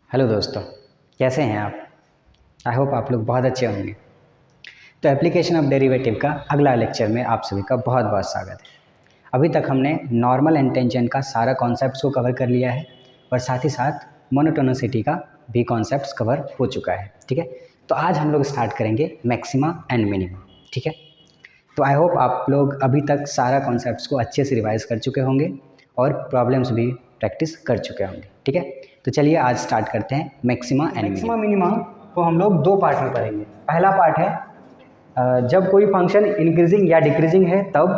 Hello दोस्तों, कैसे हैं आप? आई होप आप लोग बहुत अच्छे होंगे। तो एप्लीकेशन ऑफ डेरिवेटिव का अगला लेक्चर में आप सभी का बहुत बहुत स्वागत है। अभी तक हमने नॉर्मल एंड टेंजेंट का सारा कॉन्सेप्ट्स को कवर कर लिया है और साथ ही साथ मोनोटोनिसिटी का भी कॉन्सेप्ट्स कवर हो चुका है। ठीक है, तो आज हम लोग स्टार्ट करेंगे मैक्सिमा एंड मिनिमा। ठीक है, तो आई होप आप लोग अभी तक सारा कॉन्सेप्ट्स को अच्छे से रिवाइज कर चुके होंगे और प्रॉब्लम्स भी प्रैक्टिस कर चुके होंगे। ठीक है, तो चलिए आज स्टार्ट करते हैं मैक्सिमा एंड मैक्सिमा मिनिमा को हम लोग दो पार्ट में पढ़ेंगे। पहला पार्ट है जब कोई फंक्शन इंक्रीजिंग या डिक्रीजिंग है तब,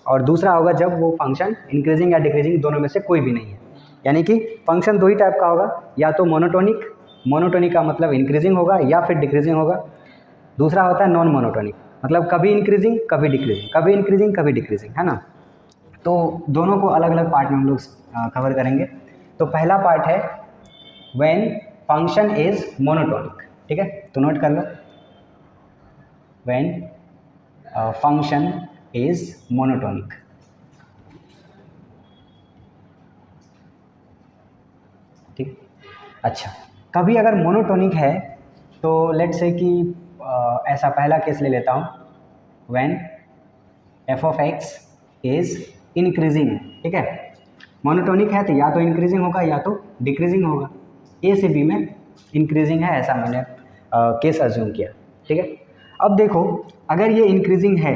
और दूसरा होगा जब वो फंक्शन इंक्रीजिंग या डिक्रीजिंग दोनों में से कोई भी नहीं है। यानी कि फंक्शन दो ही टाइप का होगा, या तो मोनोटोनिक, मोनोटोनिक का मतलब इंक्रीजिंग होगा या फिर डिक्रीजिंग होगा। दूसरा होता है नॉन मोनोटोनिक, मतलब कभी इंक्रीजिंग कभी डिक्रीजिंग, कभी इंक्रीजिंग कभी डिक्रीजिंग, है ना। तो दोनों को अलग अलग पार्ट में हम लोग कवर करेंगे। तो पहला पार्ट है व्हेन फंक्शन इज मोनोटोनिक। ठीक है, तो नोट कर लो, व्हेन फंक्शन इज मोनोटोनिक। ठीक, अच्छा, कभी अगर मोनोटोनिक है तो लेट्स से कि ऐसा पहला केस ले लेता हूँ, when F of x is increasing. ठीक है, मोनोटोनिक है तो या तो इंक्रीजिंग होगा या तो डिक्रीजिंग होगा। ए से बी में इंक्रीजिंग है, ऐसा मैंने केस अज्यूम किया। ठीक है, अब देखो, अगर ये इंक्रीजिंग है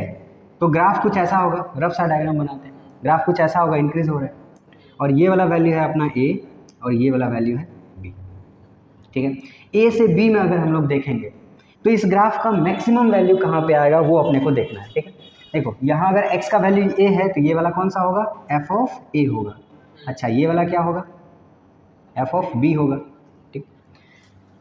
तो ग्राफ कुछ ऐसा होगा, रफ सा डायग्राम बनाते हैं। ग्राफ कुछ ऐसा होगा, इंक्रीज हो रहा है और ये वाला वैल्यू है अपना ए और ये वाला वैल्यू है बी। ठीक है, ए से बी में अगर हम लोग देखेंगे तो इस ग्राफ का मैक्सिमम वैल्यू कहाँ पे आएगा वो अपने को देखना है। ठीक है, देखो यहाँ अगर x का वैल्यू a है तो ये वाला कौन सा होगा, f ऑफ a होगा। अच्छा, ये वाला क्या होगा, f ऑफ b होगा। ठीक,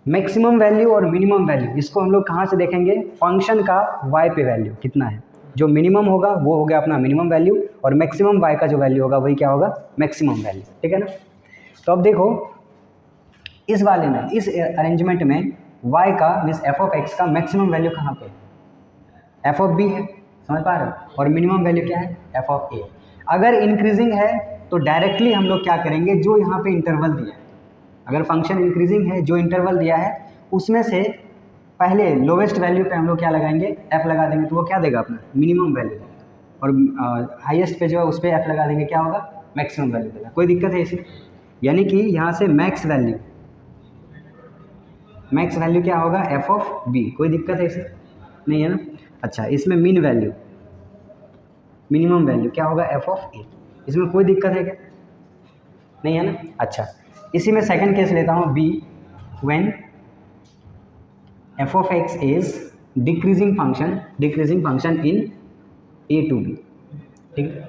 मैक्सिमम वैल्यू और मिनिमम वैल्यू इसको हम लोग कहाँ से देखेंगे, फंक्शन का y पे वैल्यू कितना है। जो मिनिमम होगा वो हो गया अपना मिनिमम वैल्यू, और मैक्सिमम y का जो वैल्यू होगा वही क्या होगा, मैक्सिमम वैल्यू। ठीक है ना। तो अब देखो, इस वाले में, इस अरेंजमेंट में y का मीन्स f ऑफ x का मैक्सिमम वैल्यू कहाँ पे, f ऑफ b है, समझ पा रहे हो, और मिनिमम वैल्यू क्या है, f ऑफ a। अगर इंक्रीजिंग है तो डायरेक्टली हम लोग क्या करेंगे, जो यहाँ पे इंटरवल दिया है, अगर फंक्शन इंक्रीजिंग है जो इंटरवल दिया है उसमें से पहले लोवेस्ट वैल्यू पे हम लोग क्या लगाएंगे, f लगा देंगे, तो वो क्या देगा, अपना मिनिमम वैल्यू देगा। और हाईएस्ट पे जो है उस पर f लगा देंगे, क्या होगा, मैक्सिमम वैल्यू देगा। कोई दिक्कत है इसमें? यानी कि यहाँ से मैक्स वैल्यू क्या होगा, f ऑफ b। कोई दिक्कत है इसमें? नहीं है ना। अच्छा, इसमें मिन वैल्यू, मिनिमम वैल्यू क्या होगा, f ऑफ a। इसमें कोई दिक्कत है क्या? नहीं है ना। अच्छा, इसी में सेकंड केस लेता हूँ, b when f of x is decreasing function in a to b। ठीक है,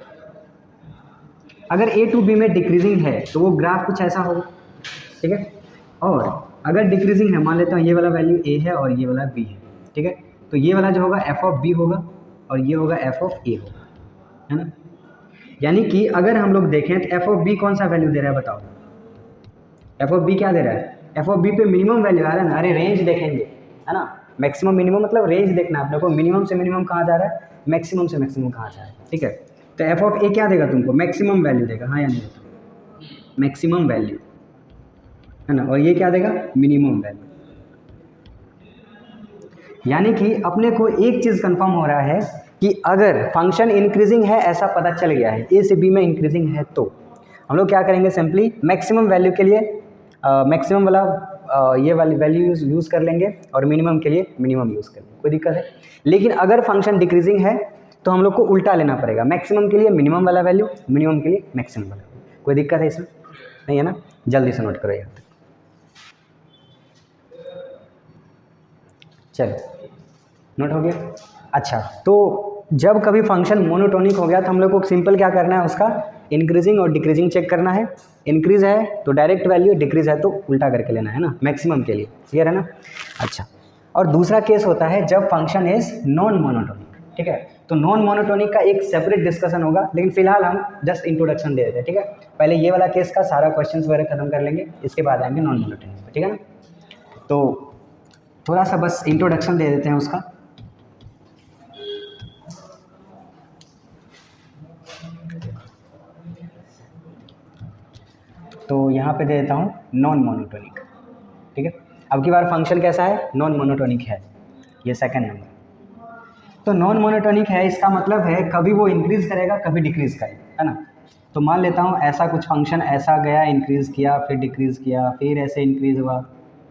अगर a टू b में डिक्रीजिंग है तो वो ग्राफ कुछ ऐसा होगा। ठीक है, और अगर डिक्रीजिंग है, मान लेता हूँ ये वाला वैल्यू a है और ये वाला b है। ठीक है, तो ये वाला जो होगा f ऑफ b होगा और ये होगा f ऑफ a होगा, है ना। यानी कि अगर हम लोग देखें तो f ऑफ b कौन सा वैल्यू दे रहा है, बताओ, f ऑफ b क्या दे रहा है, f ऑफ b पे मिनिमम वैल्यू आ रहा है ना। अरे रेंज देखेंगे, है ना, मैक्सिमम मिनिमम मतलब रेंज देखना है अपने को, मिनिमम से मिनिमम कहाँ जा रहा है, मैक्सिमम से मैक्सिमम कहाँ जा रहा है। ठीक है, तो f ऑफ a क्या देगा तुमको, मैक्सिमम वैल्यू देगा, हाँ या नहीं, मैक्सिमम वैल्यू, है ना, और ये क्या देगा, मिनिमम वैल्यू। यानी कि अपने को एक चीज़ कंफर्म हो रहा है कि अगर फंक्शन इंक्रीजिंग है, ऐसा पता चल गया है, ए से बी में इंक्रीजिंग है, तो हम लोग क्या करेंगे, सिंपली मैक्सिमम वैल्यू के लिए मैक्सिमम वाला ये वाली वैल्यू यूज़ कर लेंगे और मिनिमम के लिए मिनिमम यूज़ कर लेंगे। कोई दिक्कत है? लेकिन अगर फंक्शन डिक्रीजिंग है तो हम लोग को उल्टा लेना पड़ेगा, मैक्सिमम के लिए मिनिमम वाला वैल्यू, मिनिमम के लिए मैक्सिमम वाला वैल्यू। कोई दिक्कत है इसमें? नहीं है ना। जल्दी से नोट करो यहाँ तक। चलो, नोट हो गया। अच्छा, तो जब कभी फंक्शन मोनोटोनिक हो गया तो हम लोग को सिंपल क्या करना है, उसका इंक्रीजिंग और डिक्रीजिंग चेक करना है। इंक्रीज है तो डायरेक्ट वैल्यू, डिक्रीज है तो उल्टा करके लेना है ना, मैक्सिमम के लिए। क्लियर है ना। अच्छा, और दूसरा केस होता है जब फंक्शन इज नॉन मोनोटोनिक। ठीक है, तो नॉन मोनोटोनिक का एक सेपरेट डिस्कशन होगा, लेकिन फिलहाल हम जस्ट इंट्रोडक्शन दे देते हैं। ठीक है, पहले ये वाला केस का सारा क्वेश्चन वगैरह खत्म कर लेंगे, इसके बाद आएंगे नॉन मोनोटोनिक पे। ठीक है ना, तो थोड़ा सा बस इंट्रोडक्शन दे देते हैं उसका। तो यहाँ पे दे देता हूँ नॉन मोनोटोनिक। ठीक है। अब की बार फंक्शन कैसा है, नॉन मोनोटोनिक है, ये सेकंड नंबर। तो नॉन मोनोटोनिक है इसका मतलब है कभी वो इंक्रीज़ करेगा कभी डिक्रीज़ करेगा, है ना। तो मान लेता हूँ ऐसा कुछ फंक्शन ऐसा गया, इंक्रीज़ किया फिर डिक्रीज़ किया, फिर ऐसे इंक्रीज़ हुआ,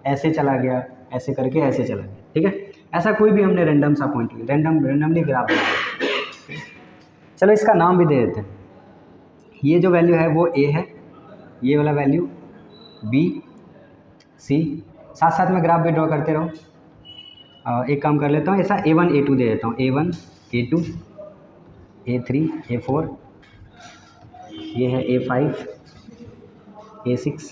ऐसे चला गया, ऐसे करके ऐसे चला गया, ठीक है। ऐसा कोई भी हमने रैंडम सा पॉइंट लिया, रैंडमली ग्राफ बनाया। चलो इसका नाम भी दे देते हैं। ये जो वैल्यू है वो ए है, ये वाला वैल्यू बी सी, साथ साथ में ग्राफ भी ड्रॉ करते रहो। एक काम कर लेता हूँ, ऐसा A1 A2 दे देता हूँ, A1 A2 A3 A4, ये है A5 A6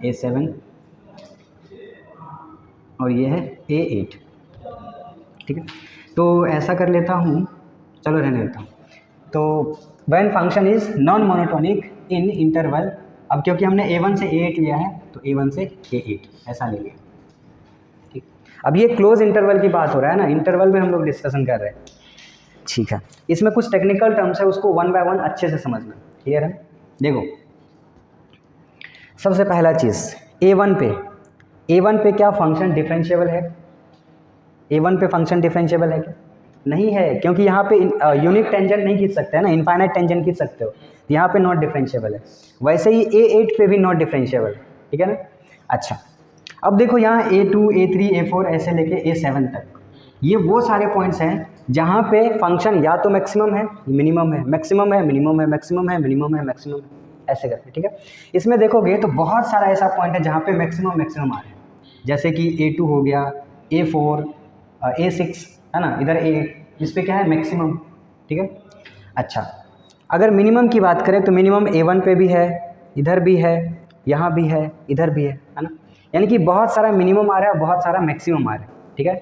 A7 और ये है A8, ठीक है। तो ऐसा कर लेता हूँ, चलो रहने देता हूँ। तो when function is non monotonic in interval, अब क्योंकि हमने A1 से A8 लिया है तो A1 से A8 ऐसा ले लिया, ठीक। अब ये क्लोज इंटरवल की बात हो रहा है ना, इंटरवल में हम लोग डिस्कशन कर रहे हैं, ठीक है। इसमें कुछ टेक्निकल टर्म्स है, उसको वन बाय वन अच्छे से समझना, क्लियर है। देखो सबसे पहला चीज़ A1 पे क्या फंक्शन डिफरेंशिएबल है, A1 पे फंक्शन डिफरेंशिएबल है क्या, नहीं है, क्योंकि यहाँ पे यूनिक टेंजेंट नहीं खींच सकते है ना, इनफाइनाइट टेंजेंट खींच सकते हो, तो यहाँ पे नॉट डिफरेंशिएबल है। वैसे ही A8 पे भी नॉट डिफरेंशिएबल, ठीक है ना। अच्छा अब देखो यहाँ A2 A3 A4 ऐसे लेके A7 तक, ये वो सारे पॉइंट्स हैं जहाँ पे फंक्शन या तो मैक्सिमम है मिनिमम है, मैक्सिमम है मिनिमम है, मैक्सिमम है मिनिमम है, मैक्सिमम है, ऐसे करके, ठीक है। इसमें देखोगे तो बहुत सारा ऐसा पॉइंट है जहाँ पे मैक्सिमम आ रहे हैं, जैसे कि A2 हो गया, A4 A6 है ना, इधर A8, इस पर क्या है मैक्सिमम, ठीक है। अच्छा अगर मिनिमम की बात करें तो मिनिमम A1 पे भी है, इधर भी है, यहाँ भी है, इधर भी है ना, यानी कि बहुत सारा मिनिमम आ रहा है, बहुत सारा मैक्सिमम आ रहा है, ठीक है।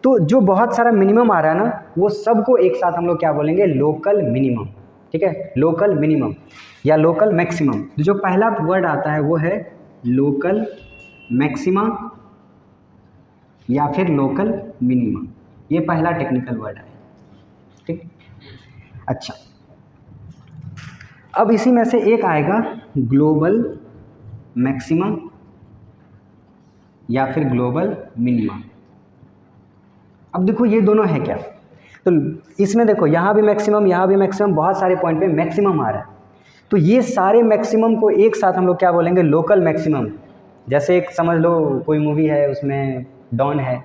तो जो बहुत सारा मिनिमम आ रहा है ना, वो सबको एक साथ हम लोग क्या बोलेंगे, लोकल मिनिमम, ठीक है। लोकल मिनिमम या लोकल मैक्सिमम, जो पहला वर्ड आता है वो है लोकल मैक्सिमा या फिर लोकल मिनिमम, ये पहला टेक्निकल वर्ड है, ठीक। अच्छा अब इसी में से एक आएगा ग्लोबल मैक्सिमम या फिर ग्लोबल मिनिमम। अब देखो ये दोनों है क्या, तो इसमें देखो यहाँ भी मैक्सिमम, यहाँ भी मैक्सिमम, बहुत सारे पॉइंट पे मैक्सिमम आ रहा है, तो ये सारे मैक्सिमम को एक साथ हम लोग क्या बोलेंगे, लोकल मैक्सिमम। जैसे एक समझ लो कोई मूवी है, उसमें डॉन है,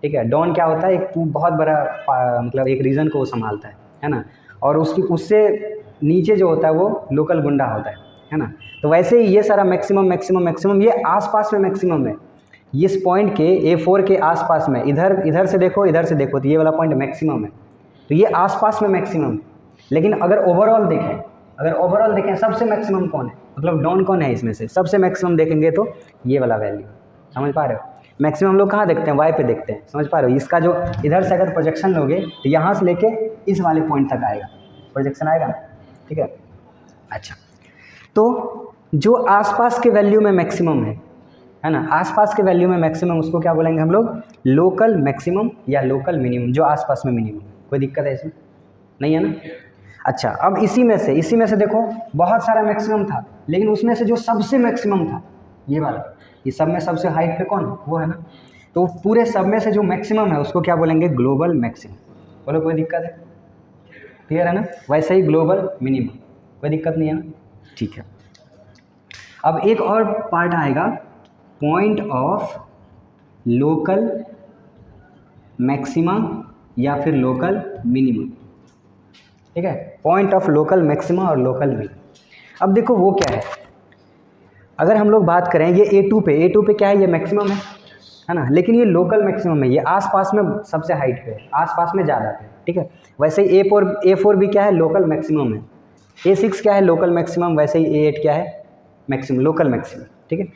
ठीक है। डॉन क्या होता है, एक बहुत बड़ा मतलब एक रीजन को वो संभालता है ना, और उससे नीचे जो होता है वो लोकल गुंडा होता है ना। तो वैसे ही ये सारा मैक्सिमम ये आसपास में मैक्सिमम है, इस पॉइंट के A4 के आसपास में, इधर से देखो इधर से देखो तो ये वाला पॉइंट मैक्सिमम है, तो ये आसपास में मैक्सिमम है। लेकिन अगर ओवरऑल देखें सबसे मैक्सिमम कौन है, मतलब डॉन कौन है इसमें से सबसे मैक्सिमम देखेंगे तो ये वाला वैल्यू, समझ पा रहे हो। मैक्सिमम हम लोग कहाँ देखते हैं, वाई पे देखते हैं, समझ पा रहे हो। इसका जो इधर से अगर प्रोजेक्शन लोगे तो यहाँ से लेके इस वाले पॉइंट तक आएगा, प्रोजेक्शन आएगा, ठीक है। अच्छा तो जो आसपास के वैल्यू में मैक्सिमम है ना, आसपास के वैल्यू में मैक्सिमम, उसको क्या बोलेंगे हम लोग, लोकल मैक्सिमम या लोकल मिनिमम, जो आसपास में मिनिमम। कोई दिक्कत है इसमें, नहीं है ना। अच्छा अब इसी में से देखो बहुत सारा मैक्सिमम था, लेकिन उसमें से जो सबसे मैक्सिमम था ये वाला, ये सब में सबसे हाइट पे कौन है, वो है ना। तो पूरे सब में से जो मैक्सिमम है उसको क्या बोलेंगे, ग्लोबल मैक्सिमम। बोलो कोई दिक्कत है, क्लियर है ना। वैसे ही ग्लोबल मिनिमम, कोई दिक्कत नहीं है ना, ठीक है। अब एक और पार्ट आएगा, पॉइंट ऑफ लोकल मैक्सिमा या फिर लोकल मिनिमम, ठीक है। पॉइंट ऑफ लोकल मैक्सिमा और लोकल मिनिमम। अब देखो वो क्या है, अगर हम लोग बात करें ये A2 पे क्या है, ये मैक्सिमम है ना, लेकिन ये लोकल मैक्सिमम है, ये आसपास में सबसे हाइट पे है, आसपास में ज़्यादा है, ठीक है। वैसे ही A4 भी क्या है, लोकल मैक्सिमम है। A6 क्या है, लोकल मैक्सिमम। वैसे ही A8 क्या है, मैक्सिमम, लोकल मैक्सिमम, ठीक है।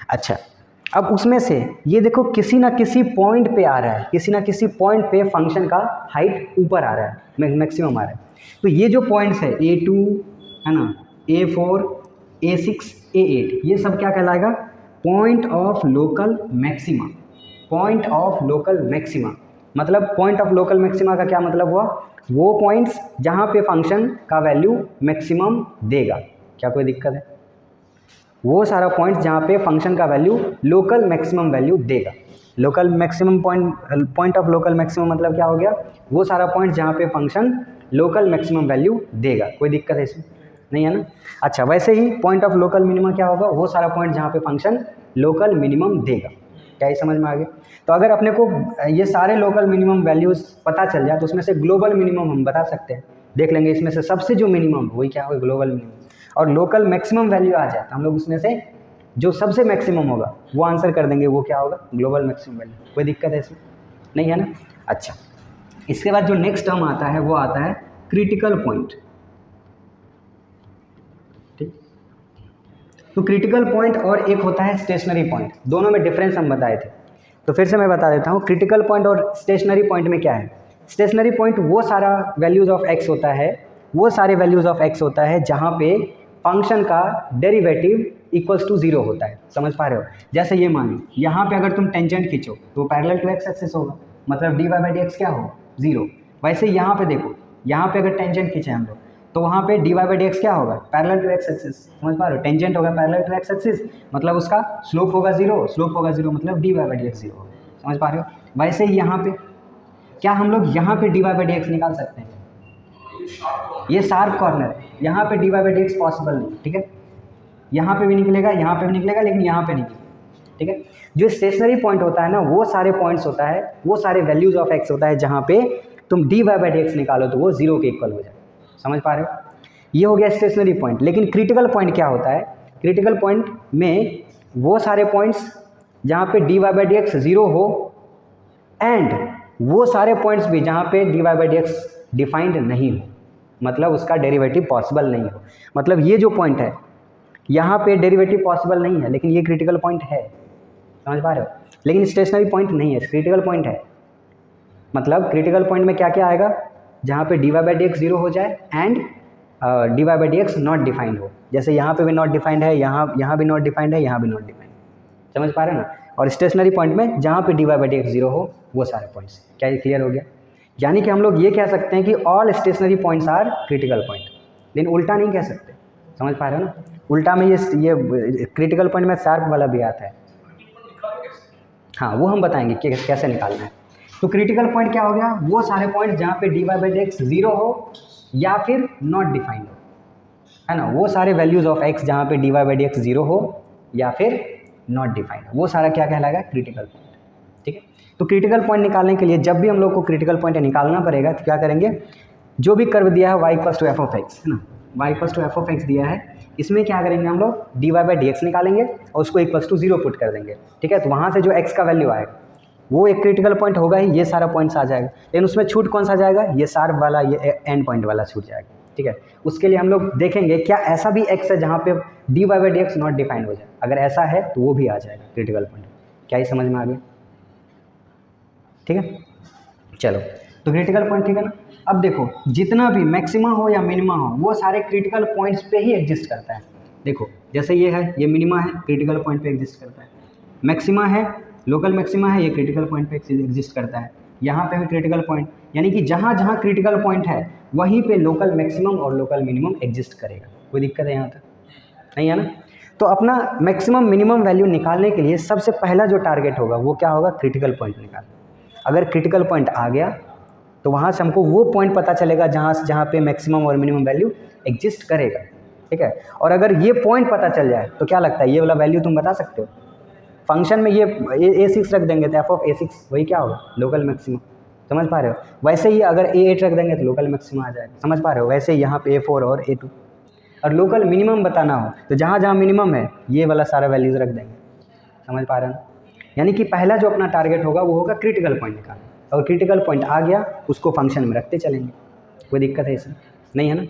अच्छा अब उसमें से ये देखो किसी ना किसी पॉइंट पे आ रहा है, किसी ना किसी पॉइंट पे फंक्शन का हाइट ऊपर आ रहा है, मैक्सिमम आ रहा है। तो ये जो पॉइंट्स है A2 है ना, A4 A6 A8, ये सब क्या कहलाएगा, point of local maxima. Point of local maxima मतलब पॉइंट ऑफ लोकल मैक्सिमा का क्या मतलब हुआ, वो पॉइंट्स जहाँ पे फंक्शन का वैल्यू मैक्सिमम देगा। क्या कोई दिक्कत है, वो सारा पॉइंट जहाँ पे फंक्शन का वैल्यू लोकल मैक्सिमम वैल्यू देगा। Local maximum point of local maximum मतलब क्या हो गया, वो सारा पॉइंट जहाँ पे फंक्शन लोकल मैक्सिमम वैल्यू देगा। कोई दिक्कत है इसमें? नहीं है ना। अच्छा, वैसे ही पॉइंट ऑफ लोकल मिनिमम क्या होगा, वो सारा पॉइंट जहाँ पे फंक्शन लोकल मिनिमम देगा। क्या ये समझ में आ गया? तो अगर अपने को ये सारे लोकल मिनिमम वैल्यूज़ पता चल जाए तो उसमें से ग्लोबल मिनिमम हम बता सकते हैं। देख लेंगे इसमें से सबसे जो मिनिमम वही क्या होगा, ग्लोबल मिनिमम। और लोकल मैक्सिमम वैल्यू आ जाए तो हम लोग उसमें से जो सबसे मैक्सिमम होगा वो आंसर कर देंगे, वो क्या होगा, ग्लोबल मैक्सिमम वैल्यू। कोई दिक्कत है इसमें? नहीं है ना। अच्छा, इसके बाद जो नेक्स्ट टर्म आता है वो आता है क्रिटिकल पॉइंट। ठीक, तो क्रिटिकल पॉइंट और एक होता है स्टेशनरी पॉइंट, दोनों में डिफरेंस हम बताए थे। तो फिर से मैं बता देता हूँ, क्रिटिकल पॉइंट और स्टेशनरी पॉइंट में क्या है। स्टेशनरी पॉइंट वो सारा वैल्यूज़ ऑफ एक्स होता है, वो सारे वैल्यूज़ ऑफ एक्स होता है जहाँ पे फंक्शन का डेरिवेटिव इक्वल्स टू जीरो होता है। समझ पा रहे हो? जैसे ये मानो यहाँ पे अगर तुम टेंजेंट खींचो तो पैरेलल टू एक्स एक्सिस होगा, मतलब d y by d x क्या होगा, जीरो। वैसे यहाँ पे देखो, यहाँ पे अगर टेंजेंट खींचे हम लोग तो वहाँ पे d y by d x क्या होगा, पैरेलल टू एक्स एक्सिस। समझ पा रहे हो? टेंजेंट होगा पैरेलल टू एक्स एक्सिस, मतलब उसका स्लोप होगा जीरो, स्लोप होगा जीरो मतलब d y by d x zero होगा। समझ पा रहे हो? वैसे ही यहाँ पे क्या हम लोग यहाँ पे d y by d x निकाल सकते हैं? ये शार्प कॉर्नर है, यहाँ पे d y by d x possible नहीं। ठीक है, यहाँ पे भी निकलेगा, यहाँ पे भी निकलेगा, लेकिन यहाँ पे निकलेगा। ठीक है, जो स्टेशनरी पॉइंट होता है ना, वो सारे पॉइंट्स होता है, वो सारे वैल्यूज ऑफ एक्स होता है जहाँ पे तुम d y by d x निकालो तो वो जीरो के इक्वल हो जाए। समझ पा रहे हो? ये हो गया स्टेशनरी पॉइंट। लेकिन क्रिटिकल पॉइंट क्या होता है, क्रिटिकल पॉइंट में वो सारे पॉइंट्स जहाँ पे d y by d x zero हो एंड वो सारे पॉइंट्स भी जहाँ पे d y by d x defined नहीं हो, मतलब उसका डेरिवेटिव पॉसिबल नहीं हो। मतलब ये जो पॉइंट है यहाँ पे डेरिवेटिव पॉसिबल नहीं है, लेकिन ये क्रिटिकल पॉइंट है। समझ पा रहे हो? लेकिन स्टेशनरी पॉइंट नहीं है, क्रिटिकल पॉइंट है। मतलब क्रिटिकल पॉइंट में क्या क्या आएगा, जहाँ पे d y by d x zero हो जाए and d y by d x not defined हो। जैसे यहाँ पे भी नॉट डिफाइंड है, यहाँ भी नॉट डिफाइंड है, यहाँ भी नॉट डिफाइंड। समझ पा रहे हैं ना। और स्टेशनरी पॉइंट में जहाँ पे d y by d x zero हो, वो सारे पॉइंट्स। क्या ये क्लियर हो गया? यानी कि हम लोग ये कह सकते हैं कि all stationary points are critical point, लेकिन उल्टा नहीं कह सकते। समझ पा रहे हो ना? उल्टा में ये क्रिटिकल पॉइंट में शार्प वाला भी आता है। हाँ, वो हम बताएंगे कि कैसे निकालना है। तो क्रिटिकल पॉइंट क्या हो गया, वो सारे पॉइंट जहाँ पे d y by d x zero हो या फिर नॉट डिफाइंड हो, है ना। वो सारे वैल्यूज ऑफ एक्स जहाँ पे d y by d x zero हो या फिर नॉट डिफाइंड हो, वो सारा क्या कहलाएगा, क्रिटिकल पॉइंट। ठीक है, तो क्रिटिकल पॉइंट निकालने के लिए जब भी हम लोग को क्रिटिकल पॉइंट निकालना पड़ेगा तो क्या करेंगे, जो भी कर्व दिया है y equals to f of x, है ना, y equals to f of x दिया है, इसमें क्या करेंगे हम लोग, d y by d x निकालेंगे और उसको इक्वल्स टू जीरो पुट कर देंगे। ठीक है, तो वहाँ से जो x का वैल्यू आएगा वो एक क्रिटिकल पॉइंट होगा ही, ये सारा पॉइंट्स आ जाएगा। लेकिन उसमें छूट कौन सा जाएगा, ये शार्प वाला, ये एंड पॉइंट वाला छूट जाएगा। ठीक है, उसके लिए हम लोग देखेंगे क्या ऐसा भी x है जहाँ पे d y by d x not defined हो जाए। अगर ऐसा है तो वो भी आ जाएगा क्रिटिकल पॉइंट। क्या ये समझ में आ गया? ठीक है, चलो, तो क्रिटिकल पॉइंट ठीक है ना। अब देखो, जितना भी मैक्सिमा हो या मिनिमा हो, वो सारे क्रिटिकल पॉइंट्स पे ही एग्जिस्ट करता है। देखो, जैसे ये है, ये मिनिमा है, क्रिटिकल पॉइंट पे एग्जिस्ट करता है। मैक्सिमा है, लोकल मैक्सिमा है, ये क्रिटिकल पॉइंट पे एग्जिस्ट करता है। यहाँ पे भी क्रिटिकल पॉइंट, यानी कि जहाँ जहाँ क्रिटिकल पॉइंट है वहीं पे लोकल मैक्सिमम और लोकल मिनिमम एग्जिस्ट करेगा। कोई दिक्कत है यहाँ तक? नहीं है ना। तो अपना मैक्सिमम मिनिमम वैल्यू निकालने के लिए सबसे पहला जो टारगेट होगा वो क्या होगा, क्रिटिकल पॉइंट निकालना। अगर क्रिटिकल पॉइंट आ गया तो वहाँ से हमको वो पॉइंट पता चलेगा जहाँ पे मैक्सिमम और मिनिमम वैल्यू एग्जिस्ट करेगा। ठीक है, और अगर ये पॉइंट पता चल जाए तो क्या लगता है, ये वाला वैल्यू तुम बता सकते हो। फंक्शन में ये a6 रख देंगे तो एफ ऑफ a6 वही क्या होगा, लोकल मैक्सिमम। समझ पा रहे हो? वैसे ही अगर a8 रख देंगे तो लोकल मैक्सिमम आ जाएगा। समझ पा रहे हो? वैसे ही यहाँ पे a4 और a2। और लोकल मिनिमम बताना हो तो जहाँ जहाँ मिनिमम है ये वाला सारा वैल्यूज़ रख देंगे। समझ पा रहे हो? यानी कि पहला जो अपना टारगेट होगा वो होगा क्रिटिकल पॉइंट निकालना, और क्रिटिकल पॉइंट आ गया उसको फंक्शन में रखते चलेंगे। कोई दिक्कत है इसमें? नहीं है ना।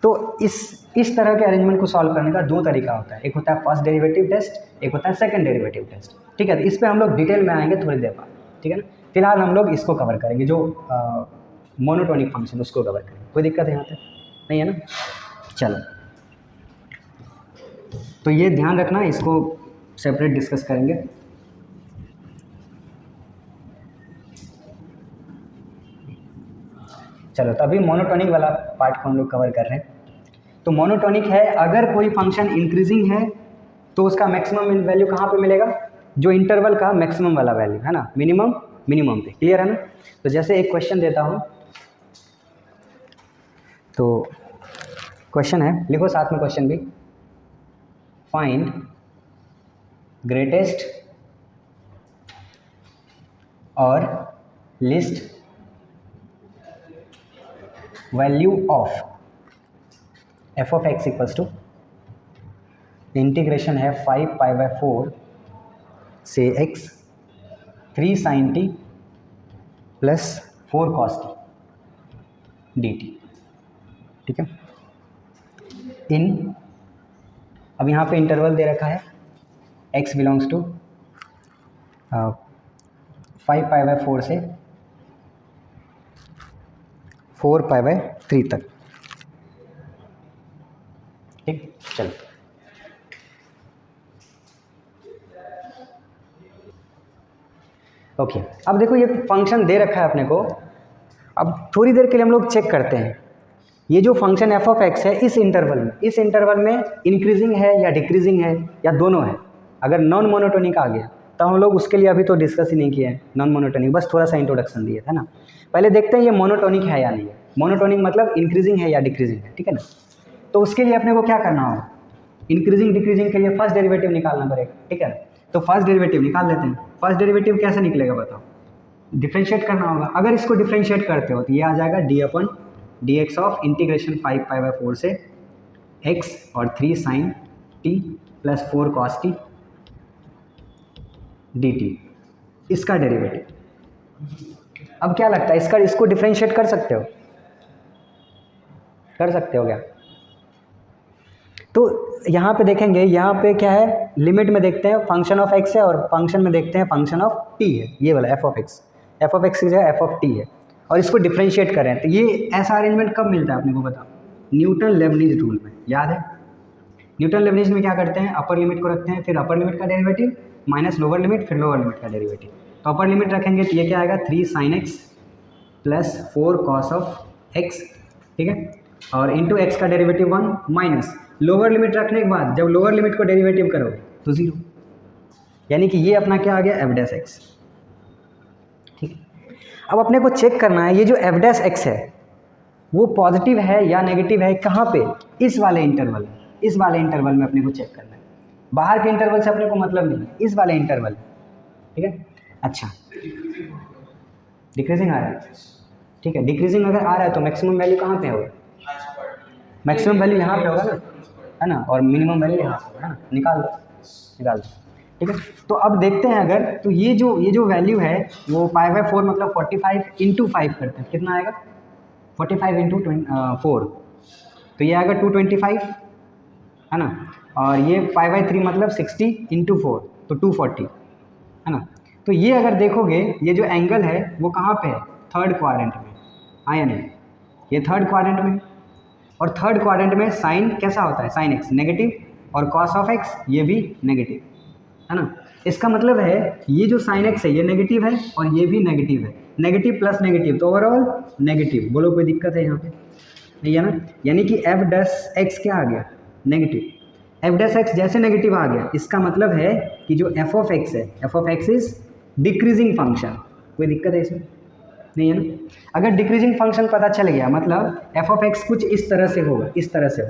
तो इस तरह के अरेंजमेंट को सॉल्व करने का दो तरीका होता है, एक होता है फर्स्ट डेरिवेटिव टेस्ट, एक होता है सेकंड डेरिवेटिव टेस्ट। ठीक है, तो इस पे हम लोग डिटेल में आएंगे थोड़ी देर बाद। ठीक है ना, फिलहाल हम लोग इसको कवर करेंगे, जो मोनोटोनिक फंक्शन उसको कवर करेंगे। कोई दिक्कत है यहाँ तक? नहीं है ना। चलो, तो ये ध्यान रखना, इसको सेपरेट डिस्कस करेंगे। चलो, तो अभी मोनोटोनिक वाला पार्ट को हम लोग कवर कर रहे हैं। तो मोनोटोनिक है अगर कोई फंक्शन इंक्रीजिंग है तो उसका मैक्सिमम वैल्यू कहाँ पे मिलेगा, जो इंटरवल का मैक्सिमम वाला वैल्यू है ना, मिनिमम मिनिमम पे। क्लियर है ना। तो जैसे एक क्वेश्चन देता हूँ, तो क्वेश्चन है, लिखो साथ में क्वेश्चन भी, फाइंड ग्रेटेस्ट और least value of f of x equals to, integration है 5π/4 से x 3 sin t plus 4 cos t dt। ठीक है। इन, अब यहाँ पे इंटरवल दे रखा है x बिलोंग्स टू 5π/4 से 4π/3 तक। ठीक, चलो ओके। अब देखो ये फंक्शन दे रखा है अपने को। अब थोड़ी देर के लिए हम लोग चेक करते हैं ये जो फंक्शन एफ ऑफ एक्स है इस इंटरवल में इंक्रीजिंग है या डिक्रीजिंग है या दोनों है। अगर नॉन मोनोटोनिक आ गया तो हम लोग उसके लिए अभी तो डिस्कस ही नहीं किया है नॉन मोनोटोनिक, बस थोड़ा सा इंट्रोडक्शन दिया था ना। पहले देखते हैं ये मोनोटोनिक है या नहीं है। मोनोटोनिक मतलब इंक्रीजिंग है या डिक्रीजिंग है, ठीक है ना। तो उसके लिए अपने को क्या करना होगा, इंक्रीजिंग डिक्रीजिंग के लिए फर्स्ट डेरिवेटिव निकालना पड़ेगा, ठीक है ना। तो फर्स्ट डेरिवेटिव निकाल लेते हैं। फर्स्ट डेरिवेटिव कैसे निकलेगा बताओ, डिफ्रेंशिएट करना होगा। अगर इसको डिफ्रेंशिएट करते हो तो ये आ जाएगा d/dx ऑफ इंटीग्रेशन 5π/4 से x और 3 sin t plus 4 cos t dt, इसका डेरिवेटिव। अब क्या लगता है इसको डिफ्रेंशिएट कर सकते हो क्या। तो यहाँ पे देखेंगे, यहाँ पे क्या है, लिमिट में देखते हैं फंक्शन ऑफ x है और फंक्शन में देखते हैं फंक्शन ऑफ t है। ये वाला एफ ऑफ एक्स की जगह एफ ऑफ टी है और इसको डिफ्रेंशिएट करें तो ये ऐसा अरेंजमेंट कब मिलता है अपने को बताओ, न्यूटन लेबनिज रूल में, याद है। न्यूटन लेबनिज में क्या करते हैं, अपर लिमिट को रखते हैं, फिर अपर लिमिट का डेरिवेटिव माइनस लोअर लिमिट, फिर लोअर लिमिट का डेरिवेटिव। तो अपर लिमिट रखेंगे तो ये क्या आएगा 3 sin x plus 4 cos of x, ठीक है, और इंटू एक्स का डेरिवेटिव 1 माइनस लोअर लिमिट रखने के बाद जब लोअर लिमिट को डेरिवेटिव करोगे तो 0, यानी कि ये अपना क्या आ गया एफ डैश एक्स। ठीक है। अब अपने को चेक करना है ये जो एफ डैश एक्स है वो पॉजिटिव है या नेगेटिव है, कहाँ पे, इस वाले इंटरवल में अपने को चेक करना है। बाहर के इंटरवल से अपने को मतलब नहीं है, इस वाले इंटरवल, ठीक है। अच्छा, डिक्रीजिंग आ रहा है, ठीक है। डिक्रीजिंग अगर आ रहा है तो मैक्सिमम वैल्यू कहाँ पे होगा, मैक्सिमम वैल्यू यहाँ पे होगा ना, है ना, और मिनिमम वैल्यू यहाँ पे है ना। निकाल दो, ठीक है। तो अब देखते हैं अगर, तो ये जो वैल्यू है वो π/4 मतलब 45 इंटू 5 करते हैं, कितना आएगा 45 इंटू 4, तो ये आएगा 225, है ना। और ये π/3 मतलब 60 इंटू 4 तो 240, है ना। तो ये अगर देखोगे ये जो एंगल है वो कहाँ पे है, थर्ड क्वाड्रेंट में, हाँ या नहीं, ये थर्ड क्वाड्रेंट में। और थर्ड क्वाड्रेंट में साइन कैसा होता है, साइन एक्स नेगेटिव और कॉस ऑफ एक्स ये भी नेगेटिव, है ना। इसका मतलब है ये जो साइन एक्स है ये नेगेटिव है और ये भी नेगेटिव है, नेगेटिव प्लस नेगेटिव तो ओवरऑल नेगेटिव। बोलो कोई दिक्कत है यहाँ पे, नहीं है ना। यानी कि एफ डैश एक्स क्या आ गया, नेगेटिव। एफ डैश एक्स जैसे नेगेटिव आ गया इसका मतलब है कि जो एफ ऑफ एक्स है, F of x is decreasing function. कोई दिक्कत है इसमें, नहीं है ना। अगर डिक्रीजिंग फंक्शन पता चल गया मतलब एफ ऑफ एक्स कुछ इस तरह से होगा, इस तरह से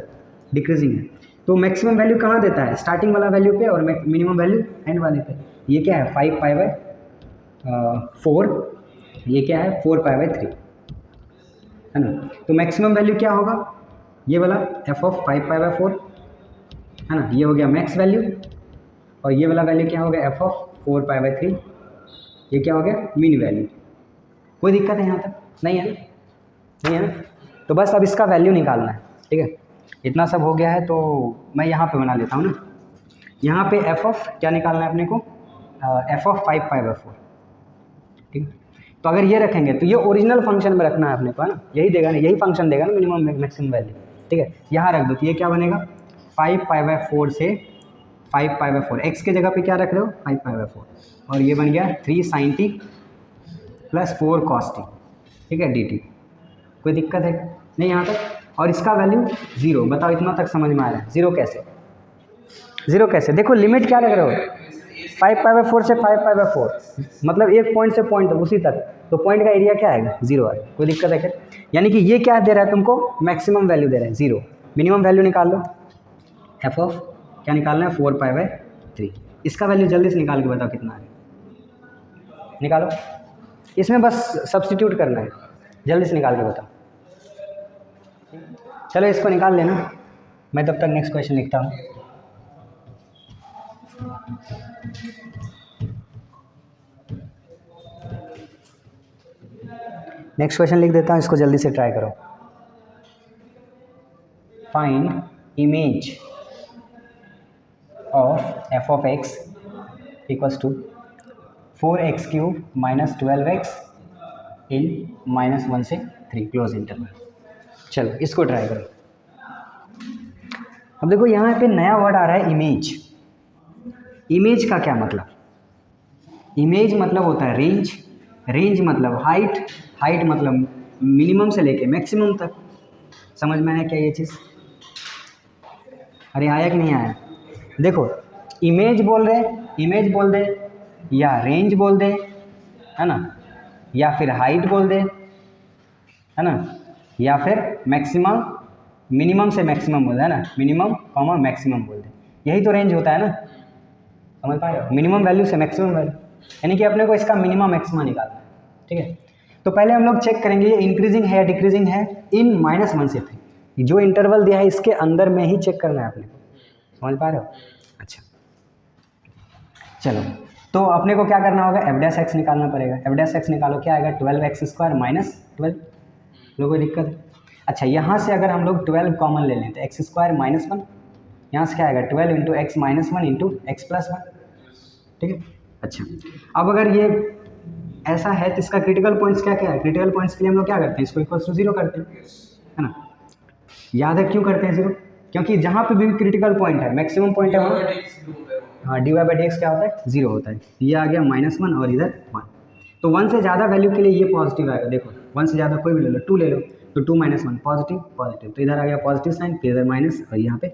डिक्रीजिंग है, तो मैक्सिमम वैल्यू कहाँ देता है, स्टार्टिंग वाला वैल्यू पे और मिनिमम वैल्यू एंड वाले पे। ये क्या है 5π/4, ये क्या है 4π/3, है ना। तो मैक्सिमम वैल्यू क्या होगा, ये वाला एफ ऑफ 5π/4, है ना, ये हो गया मैक्स वैल्यू। और ये वाला वैल्यू क्या हो गया एफ ऑफ 4π/3, ये क्या हो गया मीन वैल्यू। कोई दिक्कत है यहाँ तक, नहीं है ना, नहीं है ना। तो बस अब इसका वैल्यू निकालना है, ठीक है। इतना सब हो गया है तो मैं यहाँ पे बना लेता हूँ ना। यहाँ पे एफ ऑफ क्या निकालना है अपने को, एफ ऑफ 5π/4, ठीक। तो अगर ये रखेंगे तो ये ओरिजिनल फंक्शन में रखना है अपने को, है ना, यही देगा ना, यही फंक्शन देगा ना मिनिमम मैक्सिमम वैल्यू, ठीक है। यहाँ रख दो तो ये क्या बनेगा 5π/4 से 5π/4, एक्स के जगह पे क्या रख रहे हो 5π/4, और ये बन गया 3 sin t plus 4 cos t, ठीक है, dt। कोई दिक्कत है नहीं यहाँ तक। और इसका वैल्यू 0, बताओ इतना तक समझ में आ रहा है, 0 कैसे, 0 कैसे? देखो लिमिट क्या लग रहा हो, 5π/4 से 5π/4, मतलब एक पॉइंट से पॉइंट उसी तक, तो पॉइंट का एरिया क्या आएगा? 0 आएगा। कोई दिक्कत है क्या? यानी कि ये क्या दे रहा है तुमको? मैक्सिमम वैल्यू दे रहा है 0। मिनिमम वैल्यू निकाल लो। एफ ऑफ क्या निकालना है? 4π/3। इसका वैल्यू जल्दी से निकाल के बताओ कितना है, निकालो। इसमें बस सब्स्टिट्यूट करना है, जल्दी से निकाल के बताओ। चलो इसको निकाल लेना, मैं तब तक नेक्स्ट क्वेश्चन लिखता हूँ। नेक्स्ट क्वेश्चन लिख देता हूँ, इसको जल्दी से ट्राई करो। Find image of f of x equals to 4x³ - 12x in -1 से 3 क्लोज इंटरवल। चलो इसको ट्राई करो। अब देखो यहाँ पे नया वर्ड आ रहा है इमेज। इमेज का क्या मतलब? इमेज मतलब होता है रेंज, रेंज मतलब हाइट, हाइट मतलब मिनिमम से लेके मैक्सिमम तक। समझ में आया क्या ये चीज़? अरे आया कि नहीं आया? देखो इमेज बोल रहे, इमेज बोल दे या रेंज बोल दे, है ना, या फिर हाइट बोल दे, है ना, या फिर मैक्सिमम, मिनिमम से मैक्सिमम बोल दे, है ना, मिनिमम कॉमा मैक्सिमम बोल दे। यही तो रेंज होता है ना, समझ पा रहे हो? मिनिमम वैल्यू से मैक्सिमम वैल्यू, यानी कि अपने को इसका मिनिमम मैक्सिमम निकालना है। ठीक है, तो पहले हम लोग चेक करेंगे ये इंक्रीजिंग है या डिक्रीजिंग है इन -1 से 3। जो इंटरवल दिया है इसके अंदर में ही चेक करना है अपने को। समझ पा रहे हो? अच्छा चलो, तो अपने को क्या करना होगा? f' निकालना पड़ेगा। f' निकालो, क्या आएगा? 12x² - 12। लोगों को दिक्कत है? अच्छा यहाँ से अगर हम लोग 12 कॉमन ले लें तो x² - 1, यहाँ से क्या आएगा? 12 × x - 1 × x + 1। ठीक है, अच्छा अब अगर ये ऐसा है तो इसका क्रिटिकल पॉइंट्स क्या क्या है? क्रिटिकल पॉइंट्स के लिए हम लोग क्या करते हैं? इसको इक्वल टू 0 करते हैं, है ना। याद है क्यों करते हैं 0? क्योंकि जहाँ पे भी क्रिटिकल पॉइंट है, मैक्सिमम पॉइंट है वहाँ, हाँ dy/dx क्या होता है? 0 होता है। ये आ गया -1 और इधर 1, तो 1 से ज़्यादा वैल्यू के लिए ये पॉजिटिव आएगा। देखो 1 से ज़्यादा कोई भी ले लो, 2 ले लो तो 2 - 1 पॉजिटिव, पॉजिटिव, तो इधर आ गया पॉजिटिव साइन, फिर इधर माइनस और यहाँ पे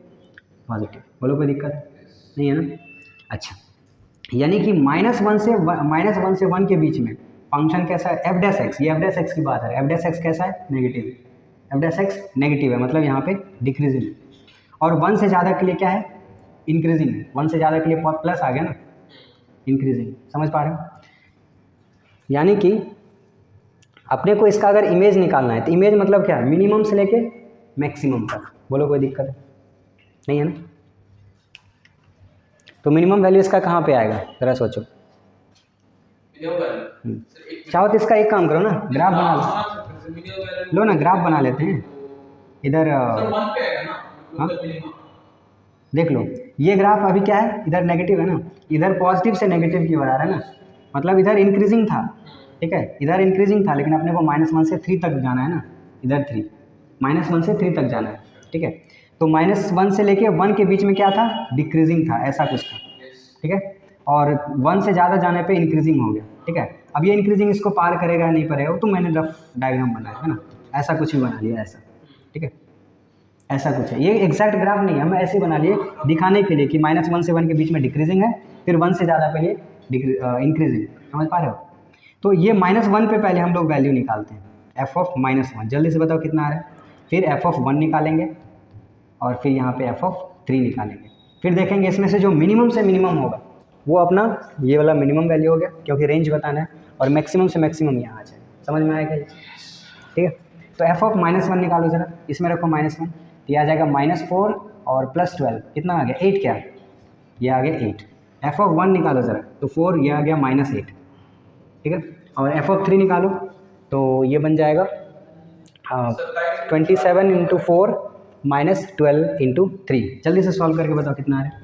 पॉजिटिव। बोलो कोई दिक्कत नहीं है ना? अच्छा यानी कि -1 से 1 के बीच में फंक्शन कैसा है? f'(x), ये f'(x) की बात है। f'(x) कैसा है? नेगेटिव। f'(x) नेगेटिव है, मतलब यहाँ पे डिक्रीजिंग है। और 1 से ज़्यादा के लिए क्या है? इंक्रीजिंग है। 1 से ज़्यादा के लिए प्लस आ गया ना, इंक्रीजिंग। समझ पा रहे हो? यानी कि अपने को इसका अगर इमेज निकालना है तो इमेज मतलब क्या है? मिनिमम से लेके मैक्सिमम तक। बोलो कोई दिक्कत है नहीं है ना? तो मिनिमम वैल्यू इसका कहाँ पे आएगा? ज़रा सोचो। चाहो तो इसका एक काम करो ना, ग्राफ बना लो ना, ग्राफ बना लेते हैं इधर। हाँ देख लो, ये ग्राफ अभी क्या है? इधर नेगेटिव है ना, इधर पॉजिटिव से नेगेटिव की ओर आ रहा है ना, मतलब इधर इंक्रीजिंग था। ठीक है, इधर इंक्रीजिंग था, लेकिन अपने को -1 से 3 तक जाना है ना, इधर 3, -1 से 3 तक जाना है। ठीक है, तो -1 से लेके 1 के बीच में क्या था? डिक्रीजिंग था, ऐसा कुछ था। ठीक है, और 1 से ज़्यादा जाने पे इंक्रीजिंग हो गया। ठीक है, अब ये इंक्रीजिंग इसको पार करेगा नहीं करेगा, तो मैंने रफ डायग्राम बनाया है ना, ऐसा कुछ भी बना लिया ऐसा। ठीक है, ऐसा कुछ है, ये एग्जैक्ट ग्राफ नहीं है, हम ऐसे बना लिए दिखाने के लिए कि -1 से 1 के बीच में डिक्रीजिंग है, फिर 1 से ज़्यादा पे ये इंक्रीजिंग। समझ पा रहे हो? तो ये -1 पे पहले हम लोग वैल्यू निकालते हैं, f ऑफ -1। जल्दी से बताओ कितना आ रहा है? फिर f ऑफ 1 निकालेंगे और फिर यहाँ पे f ऑफ 3 निकालेंगे। फिर देखेंगे इसमें से जो मिनिमम से मिनिमम होगा वो अपना ये वाला मिनिमम वैल्यू हो गया, क्योंकि रेंज बताना है, और मैक्सिमम से मैक्सिमम यहाँ आ जाए। समझ में आएगा? ठीक है, तो f ऑफ -1 निकालो ज़रा, इसमें रखो -1, तो ये आ जाएगा -4 और +12 कितना आ गया? 8। क्या ये आ गया 8। f ऑफ 1 निकालो ज़रा, तो 4, ये आ गया -8। ठीक है, और f ऑफ 3 निकालो तो ये बन जाएगा 27 × 4 -12 × 3। जल्दी से सॉल्व करके बताओ कितना आ रहा है?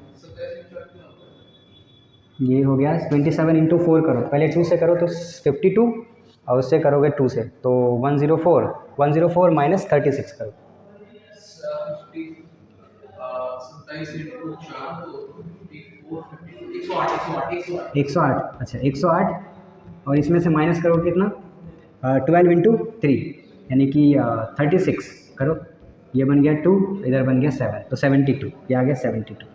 ये हो गया 27 × 4 करो, पहले 2 से करो तो 52, और उससे करोगे 2 से तो 104 - 36 करो। 108। अच्छा 108, और इसमें से माइनस करो कितना? 12 × 3 यानी कि 36 करो, ये बन गया 2, इधर बन गया 7, तो 72, ये आ गया 72।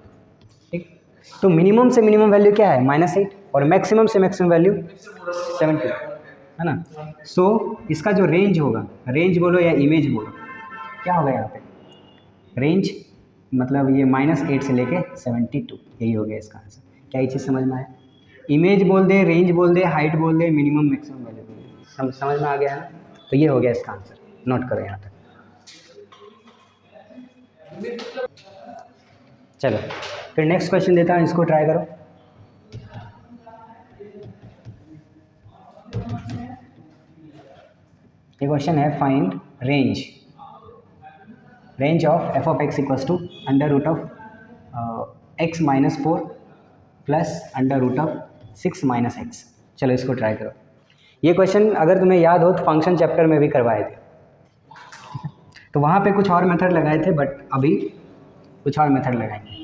ठीक, तो मिनिमम से मिनिमम वैल्यू क्या है -8 और मैक्सिमम से मैक्सिमम वैल्यू 70 है ना। सो इसका जो रेंज होगा, रेंज बोलो या इमेज बोलो, क्या होगा यहाँ पे रेंज, मतलब ये -8 से लेके 72, यही हो गया इसका आंसर। क्या ये चीज़ समझ में आया? इमेज बोल दे, रेंज बोल दे, हाइट बोल दे, मिनिमम मैक्सिमम वैल्यू बोल दे, समझ में आ गया है ना। तो ये हो गया इसका आंसर, नोट करो यहाँ तक। चलो फिर नेक्स्ट क्वेश्चन देता हूँ, इसको ट्राई करो। ये क्वेश्चन है find range of f of x equals to x - 4 plus √6 - x। चलो इसको ट्राई करो। ये क्वेश्चन अगर तुम्हें याद हो तो फंक्शन चैप्टर में भी करवाए थे, तो वहाँ पे कुछ और मेथड लगाए थे, बट अभी कुछ और मेथड लगाएंगे।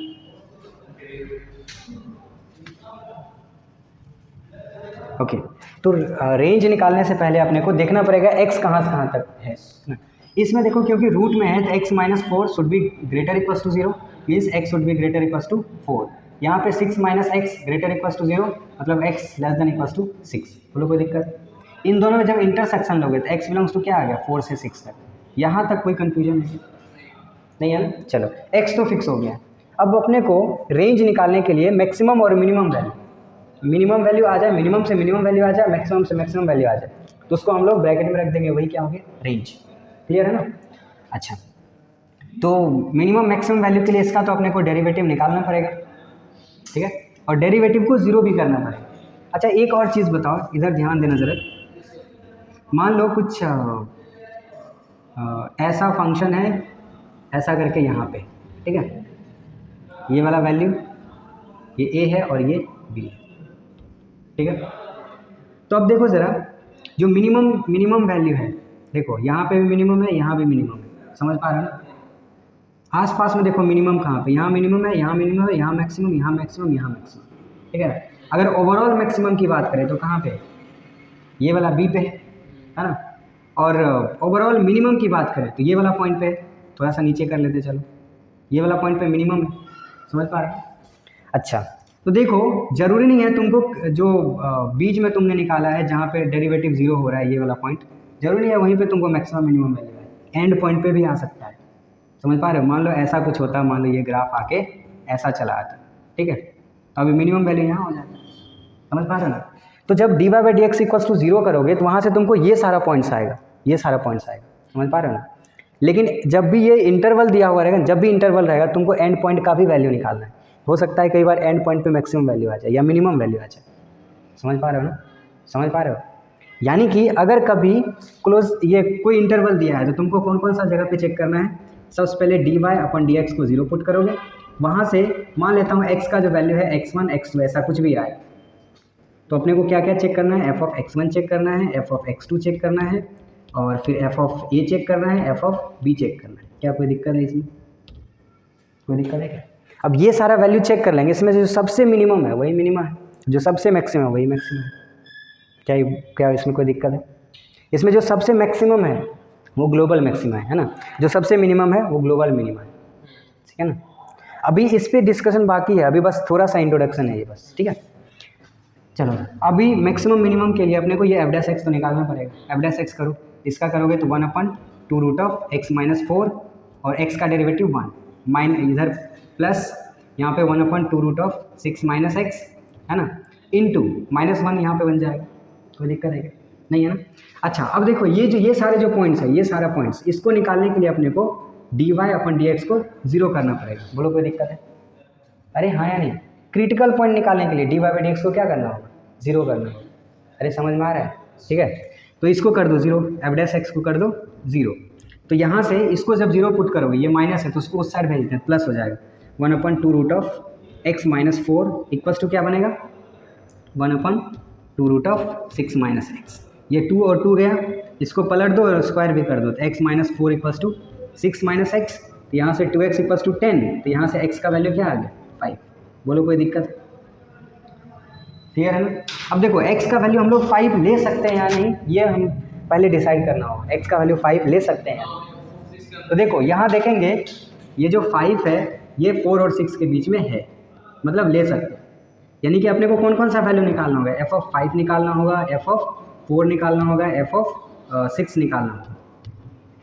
ओके, तो रेंज निकालने से पहले अपने को देखना पड़ेगा x कहाँ से कहाँ तक है ना। इसमें देखो क्योंकि रूट में है तो x - 4 should be greater equals to 0, means x should be greater equals to 4। यहाँ पे 6 - x ग्रेटर इक्वल्स टू 0, मतलब x less than equals to 6। बोलो कोई दिक्कत? इन दोनों में जब इंटरसेक्शन लोगे तो x बिलोंग्स टू क्या आ गया 4 से 6 तक। यहाँ तक कोई कन्फ्यूजन नहीं है ना। चलो x तो फिक्स हो गया। अब अपने को रेंज निकालने के लिए मैक्सिमम और मिनिमम वैल्यू आ जाए, मिनिमम से मिनिमम वैल्यू आ जाए, मैक्सिमम से मैक्सिमम वैल्यू आ जाए, तो उसको हम लोग ब्रैकेट में रख देंगे, वही क्या हो गया रेंज। क्लियर है ना। अच्छा, तो मिनिमम मैक्सिमम वैल्यू के लिए इसका तो अपने को डेरिवेटिव निकालना पड़ेगा, ठीक है, और डेरिवेटिव को 0 भी करना पड़ेगा। अच्छा एक और चीज़ बताओ, इधर ध्यान देना ज़रा। मान लो कुछ ऐसा फंक्शन है, ऐसा करके यहाँ पे, ठीक है, ये वाला वैल्यू ये a है और ये b, ठीक है। तो अब देखो ज़रा, जो मिनिमम वैल्यू है, देखो यहाँ पे भी मिनिमम है, यहाँ भी मिनिमम है, समझ पा रहे हो ना। आसपास में देखो मिनिमम कहाँ पे, यहाँ मिनिमम है, यहाँ मिनिमम है, यहाँ मैक्सिमम, यहाँ मैक्सिमम, यहाँ मैक्सिमम, ठीक है। अगर ओवरऑल मैक्सिमम की बात करें तो कहाँ पे, ये वाला बी पे है ना। और ओवरऑल मिनिमम की बात करें तो ये वाला पॉइंट पे, थोड़ा सा नीचे कर लेते चलो, ये वाला पॉइंट पे मिनिमम है, समझ पा रहे हो। अच्छा तो देखो ज़रूरी नहीं है तुमको जो बीच में तुमने निकाला है जहाँ पे डेरिवेटिव 0 हो रहा है, ये वाला पॉइंट, जरूरी नहीं है वहीं पे तुमको मैक्सिमम मिनिमम मिलेगा, एंड पॉइंट पे भी आ सकता है, समझ पा रहे हो। मान लो ऐसा कुछ होता, मान लो ये ग्राफ आके ऐसा चला आता, ठीक है, तो अभी मिनिमम वैल्यू यहाँ हो जाता है, समझ पा रहे हो ना। तो जब dy/dx इक्वल्स टू 0 करोगे तो वहाँ से तुमको ये सारा पॉइंट्स आएगा, ये सारा पॉइंट्स आएगा, समझ पा रहे हो ना। लेकिन जब भी ये इंटरवल दिया हुआ रहेगा, जब भी इंटरवल रहेगा तुमको एंड पॉइंट का भी वैल्यू निकालना है। हो सकता है कई बार एंड पॉइंट पे मैक्सिमम वैल्यू आ जाए या मिनिमम वैल्यू आ जाए, समझ पा रहे हो ना, समझ पा रहे हो। यानी कि अगर कभी क्लोज ये कोई इंटरवल दिया है तो तुमको कौन कौन सा जगह पे चेक करना है। सबसे पहले dy/dx को 0 पुट करोगे, वहाँ से मान लेता हूँ x का जो वैल्यू है x1 x2 ऐसा कुछ भी आए, तो अपने को क्या क्या चेक करना है, f ऑफ x1 चेक करना है, f ऑफ x2 चेक करना है, और फिर f ऑफ a चेक करना है, f ऑफ b चेक करना है। क्या कोई दिक्कत है इसमें? कोई दिक्कत है क्या? अब ये सारा वैल्यू चेक कर लेंगे, इसमें जो सबसे मिनिमम है वही मिनिमम है, जो सबसे मैक्सिमम है वही मैक्सिमम है। क्या इसमें कोई दिक्कत है? इसमें जो सबसे मैक्सिमम है वो ग्लोबल मैक्सिमा है ना, जो सबसे मिनिमम है वो ग्लोबल मिनिमा है, ठीक है ना। अभी इस पर डिस्कशन बाकी है, अभी बस थोड़ा सा इंट्रोडक्शन है ये बस, ठीक है। चलो अभी मैक्सिमम मिनिमम के लिए अपने को ये f' तो निकालना पड़ेगा। f' करो, इसका करोगे तो 1/2√x - 4 और x का डेरिवेटिव 1 माइन इधर प्लस यहाँ पे 1/2√6 - x है ना, इनटू -1 यहाँ पे बन जाएगा। कोई दिक्कत है क्या? नहीं है ना। अच्छा अब देखो ये सारे जो पॉइंट्स है, ये सारा पॉइंट्स, इसको निकालने के लिए अपने को dy/dx को 0 करना पड़ेगा। बोलो कोई दिक्कत है? अरे हाँ या नहीं। क्रिटिकल पॉइंट निकालने के लिए dy/dx को क्या करना होगा? 0 करना होगा। अरे समझ में आ रहा है? ठीक है, तो इसको कर दो 0, f' को कर दो 0। तो यहाँ से इसको जब 0 पुट करोगे, ये माइनस है तो उसको उस साइड भेज दें, प्लस हो जाएगा। 1/2√x - 4 इक्वल्स टू क्या बनेगा? 1/2√6 - x। ये 2 और 2 गया, इसको पलट दो और स्क्वायर भी कर दो, तो x - 4 इक्वल्स टू 6 - x। तो यहाँ से 2x इक्वल्स टू 10, तो यहाँ से x का वैल्यू क्या आ गया? 5। बोलो कोई दिक्कत है? क्लियर है ना। अब देखो x का वैल्यू हम लोग 5 ले सकते हैं या नहीं, ये हम पहले डिसाइड करना होगा। x का वैल्यू 5 ले सकते हैं या नहीं। तो देखो यहाँ देखेंगे, ये जो 5 है ये 4 और 6 के बीच में है, मतलब ले सकते हैं। यानी कि अपने को कौन कौन सा वैल्यू निकालना होगा, f(5) निकालना होगा, f(4) निकालना होगा, f(6) निकालना होगा।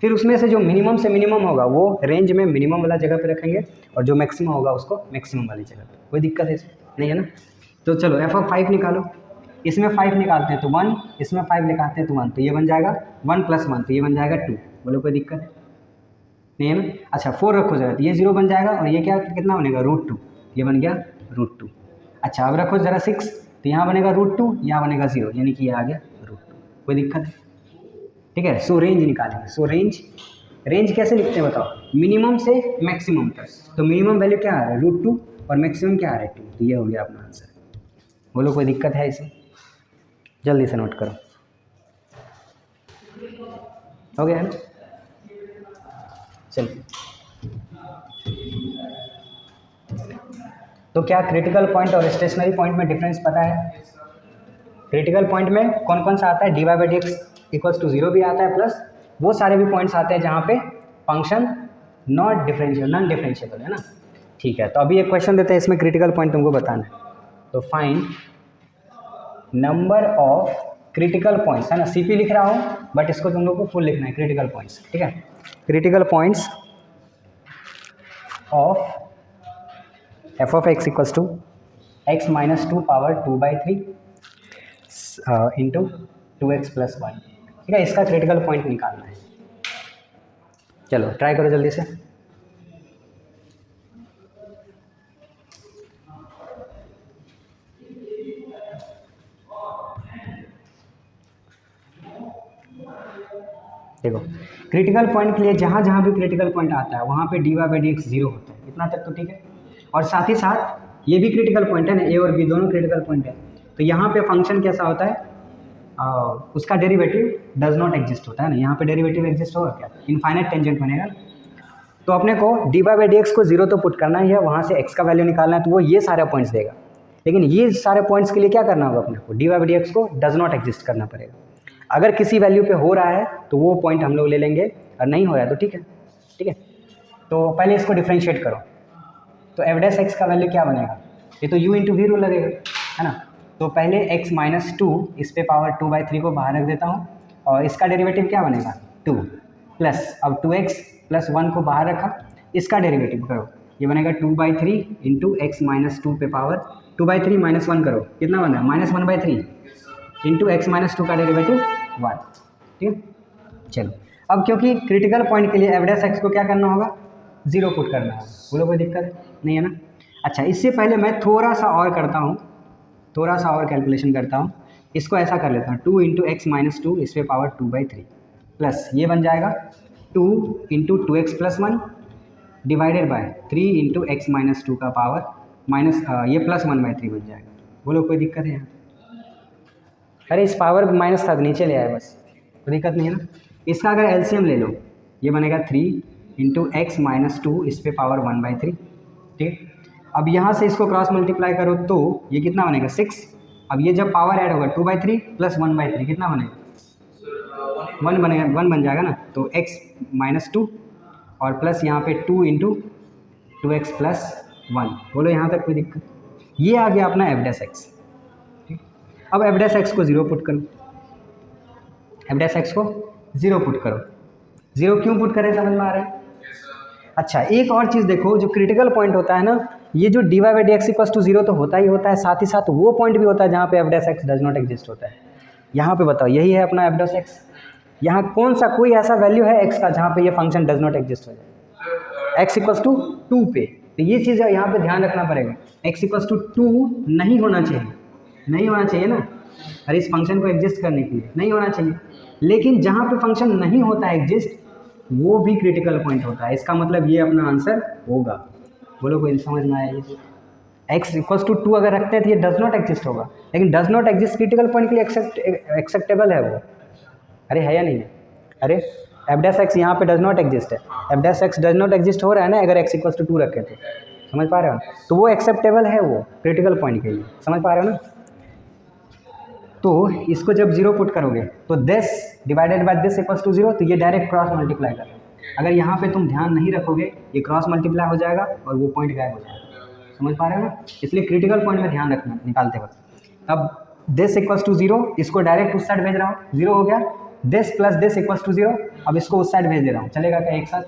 फिर उसमें से जो मिनिमम से मिनिमम होगा वो रेंज में मिनिमम वाला जगह पे रखेंगे और जो मैक्सिमम होगा उसको मैक्सिमम वाली जगह पे। कोई दिक्कत है इसमें नहीं है ना। तो चलो f(5) निकालो, इसमें 5 निकालते हैं तो 1, इसमें 5 निकालते हैं तो 1, तो ये बन जाएगा 1 + 1, तो ये बन जाएगा 2। बोलो कोई दिक्कत है नहीं है ना। अच्छा 4 रखो जरा, तो ये 0 बन जाएगा और ये क्या कितना बनेगा √2, ये बन गया √2। अच्छा अब रखो जरा 6, तो यहाँ बनेगा √2, यहाँ बनेगा 0, यानी कि ये आ गया √2। कोई दिक्कत है, ठीक है। सो रेंज निकालेंगे। सो रेंज कैसे लिखते हैं बताओ, मिनिमम से मैक्सिमम तक। तो मिनिमम वैल्यू क्या आ रहा है √2 और मैक्सिमम क्या आ रहा है 2, तो ये हो गया अपना आंसर। बोलो कोई दिक्कत है इसमें, जल्दी से नोट करो, हो गया है ना। चलिए तो क्या क्रिटिकल पॉइंट और स्टेशनरी पॉइंट में डिफरेंस पता है। क्रिटिकल पॉइंट में कौन कौन सा आता है, dy/dx = 0 भी आता है, प्लस वो सारे भी पॉइंट्स आते हैं जहाँ पे फंक्शन नॉन डिफरेंशिएबल है ना। ठीक है, तो अभी एक क्वेश्चन देते हैं, इसमें क्रिटिकल पॉइंट तुमको बताना है। तो find number of critical points, है ना, CP लिख रहा हूँ बट इसको तुम लोग को फुल लिखना है, क्रिटिकल पॉइंट्स, ठीक है। Critical points of f(x) = x - 2 power 2/3 into 2x + 1, ठीक है। इसका क्रिटिकल पॉइंट निकालना है। चलो ट्राई करो जल्दी से। देखो क्रिटिकल पॉइंट के लिए जहाँ जहाँ भी क्रिटिकल पॉइंट आता है वहाँ पे dy/dx 0 होता है, इतना तक तो ठीक है। और साथ ही साथ ये भी क्रिटिकल पॉइंट है ना, a और b दोनों क्रिटिकल पॉइंट है। तो यहाँ पे फंक्शन कैसा होता है, उसका डेरिवेटिव डज नॉट एग्जिस्ट होता है ना। यहाँ पे डेरिवेटिव एग्जिस्ट होगा क्या, इनफाइनाइट टेंजेंट बनेगा ना। तो अपने को dy/dx को 0 तो पुट करना ही है, वहाँ से x का वैल्यू निकालना है, तो वो ये सारे पॉइंट्स देगा। लेकिन ये सारे पॉइंट्स के लिए क्या करना होगा अपने को, dy/dx को डज नॉट एग्जिस्ट करना पड़ेगा। अगर किसी वैल्यू पे हो रहा है तो वो पॉइंट हम लोग ले लेंगे, और नहीं हो रहा है तो ठीक है, ठीक है। तो पहले इसको डिफ्रेंशिएट करो, तो f(x) का वैल्यू क्या बनेगा, ये तो u × v रूल लगेगा, है ना। तो पहले x - 2 इस पे पावर 2/3 को बाहर रख देता हूँ, और इसका डेरिवेटिव क्या बनेगा 2, प्लस अब 2x + 1 को बाहर रखा, इसका डेरिवेटिव करो, ये बनेगा 2/3 इंटू x - 2 पे पावर 2/3 - 1 करो, कितना बना -1/3 इंटू x - 2 का डेरिवेटिव 1, ठीक है। चलो अब क्योंकि क्रिटिकल पॉइंट के लिए f(x) को क्या करना होगा 0 पुट करना होगा। बोलो कोई दिक्कत नहीं है ना। अच्छा इससे पहले मैं थोड़ा सा और करता हूँ, थोड़ा सा और कैलकुलेशन करता हूँ। इसको ऐसा कर लेता हूँ 2 इंटू x - 2 इस पे पावर 2/3 प्लस ये बन जाएगा 2 into 2x + 1 divided by 3 into x - 2 का पावर माइनस ये प्लस 1/3 बन जाएगा। बोलो कोई दिक्कत है यहाँ, अरे इस पावर माइनस था नीचे ले आए बस, कोई दिक्कत नहीं है ना। इसका अगर एलसीएम ले लो, ये बनेगा 3 इंटू x - 2 इस पे पावर 1/3, ठीक। अब यहाँ से इसको क्रॉस मल्टीप्लाई करो तो ये कितना बनेगा 6। अब ये जब पावर ऐड होगा 2/3 प्लस 1/3 कितना बनेगा 1 बनेगा, 1 बन जाएगा ना। तो x - 2 और प्लस यहाँ पे 2 इंटू 2x + 1। बोलो यहाँ तक कोई दिक्कत, ये आ गया अपना f(x). अब f(x) को 0 पुट करो, f(x) को 0 पुट करो। 0 क्यों पुट करें समझ में आ रहा है। अच्छा एक और चीज़ देखो, जो क्रिटिकल पॉइंट होता है ना, ये जो dy/dx = 0 तो होता ही होता है, साथ ही साथ वो पॉइंट भी होता है जहाँ पे f(x) डज नॉट एग्जिस्ट होता है। यहाँ पे बताओ यही है अपना f(x), यहाँ कौन सा कोई ऐसा वैल्यू है x का जहाँ पे ये फंक्शन डज नॉट एग्जिस्ट हो जाए, x = 2 पे। तो ये चीज़ यहाँ पे ध्यान रखना पड़ेगा, x = 2 नहीं होना चाहिए, नहीं होना चाहिए ना। अरे इस फंक्शन को एग्जिस्ट करने के लिए नहीं होना चाहिए, लेकिन जहाँ पे फंक्शन नहीं होता है एग्जिस्ट वो भी क्रिटिकल पॉइंट होता है। इसका मतलब ये अपना आंसर होगा। बोलो कोई समझ में आया, ये x = 2 अगर रखते हैं तो ये डज नॉट एग्जिस्ट होगा, लेकिन does not exist critical point के लिए एक्सेप्टेबल है वो। अरे है या नहीं है, अरे f(x) यहाँ पे डज नॉट एग्जिस्ट है, f(x) डज नॉट एग्जिस्ट हो रहा है ना अगर x = 2 रखे तो, समझ पा रहे हो, तो वो एक्सेप्टेबल है वो क्रिटिकल पॉइंट के लिए, समझ पा रहे हो ना। तो इसको जब 0 पुट करोगे तो दिस डिवाइडेड बाय दिस = 0, तो ये डायरेक्ट क्रॉस मल्टीप्लाई कर। अगर यहाँ पे तुम ध्यान नहीं रखोगे ये क्रॉस मल्टीप्लाई हो जाएगा और वो पॉइंट गायब हो जाएगा, समझ पा रहे हो ना? इसलिए क्रिटिकल पॉइंट में ध्यान रखना निकालते वक्त। अब दिस इक्वल्स टू 0, इसको डायरेक्ट उस साइड भेज रहा हूँ, 0 हो गया। This plus this equals to 0, अब इसको उस साइड भेज दे रहा हूँ, चलेगा क्या एक साथ?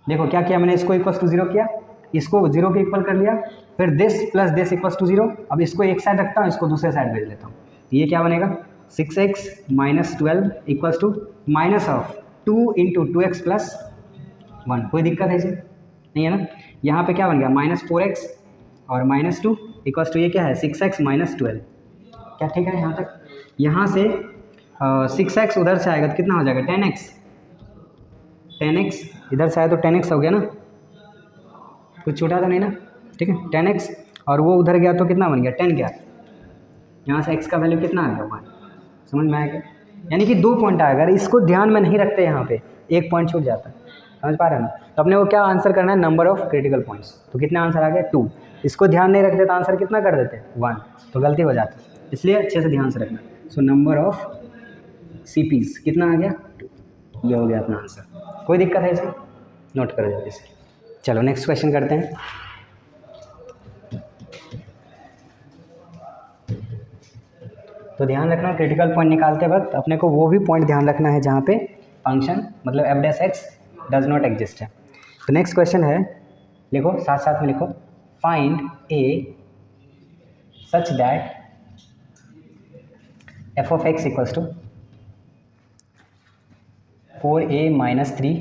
देखो क्या किया मैंने, इसको इक्वल्स टू 0 किया, इसको 0 के इक्वल कर लिया, फिर this plus this equals to 0, अब इसको एक साइड रखता हूँ, इसको दूसरे साइड भेज लेता हूँ। ये क्या बनेगा, 6x minus 12 equals to minus of 2 into 2x plus 1। कोई दिक्कत है इसे? नहीं है ना? यहाँ पे क्या बन गया, माइनस 4x और माइनस 2 इक्वल्स टू ये क्या है, 6x माइनस 12। क्या ठीक है यहाँ तक? यहाँ से 6x उधर से आएगा तो कितना हो जाएगा, 10x। 10x इधर से आया तो 10x हो गया ना, कुछ छूटा तो नहीं ना? ठीक है, 10x और वो उधर गया तो कितना बन गया, 10 गया। यहाँ से x का वैल्यू कितना आ गया, 1। समझ में आएगा? यानी कि 2 पॉइंट आएगा, अगर इसको ध्यान में नहीं रखते यहाँ पे 1 पॉइंट छूट जाता है। समझ पा रहे हैं ना? तो अपने को क्या आंसर करना है, नंबर ऑफ क्रिटिकल पॉइंट्स। तो कितने आंसर आ गए, 2। इसको ध्यान नहीं रखते तो आंसर कितना कर देते, 1। तो गलती हो जाती है, इसलिए अच्छे से ध्यान से रखना। सो नंबर ऑफ CPs कितना आ गया, 2। ये हो गया अपना आंसर। कोई दिक्कत है इसे, नोट करो जल्दी से। चलो नेक्स्ट क्वेश्चन करते हैं। तो ध्यान रखना क्रिटिकल पॉइंट निकालते वक्त अपने को वो भी पॉइंट ध्यान रखना है जहाँ पे फंक्शन मतलब f dash x does not exist है। तो नेक्स्ट क्वेश्चन है, लिखो साथ साथ में लिखो, find a such that f of x equals to 4a minus 3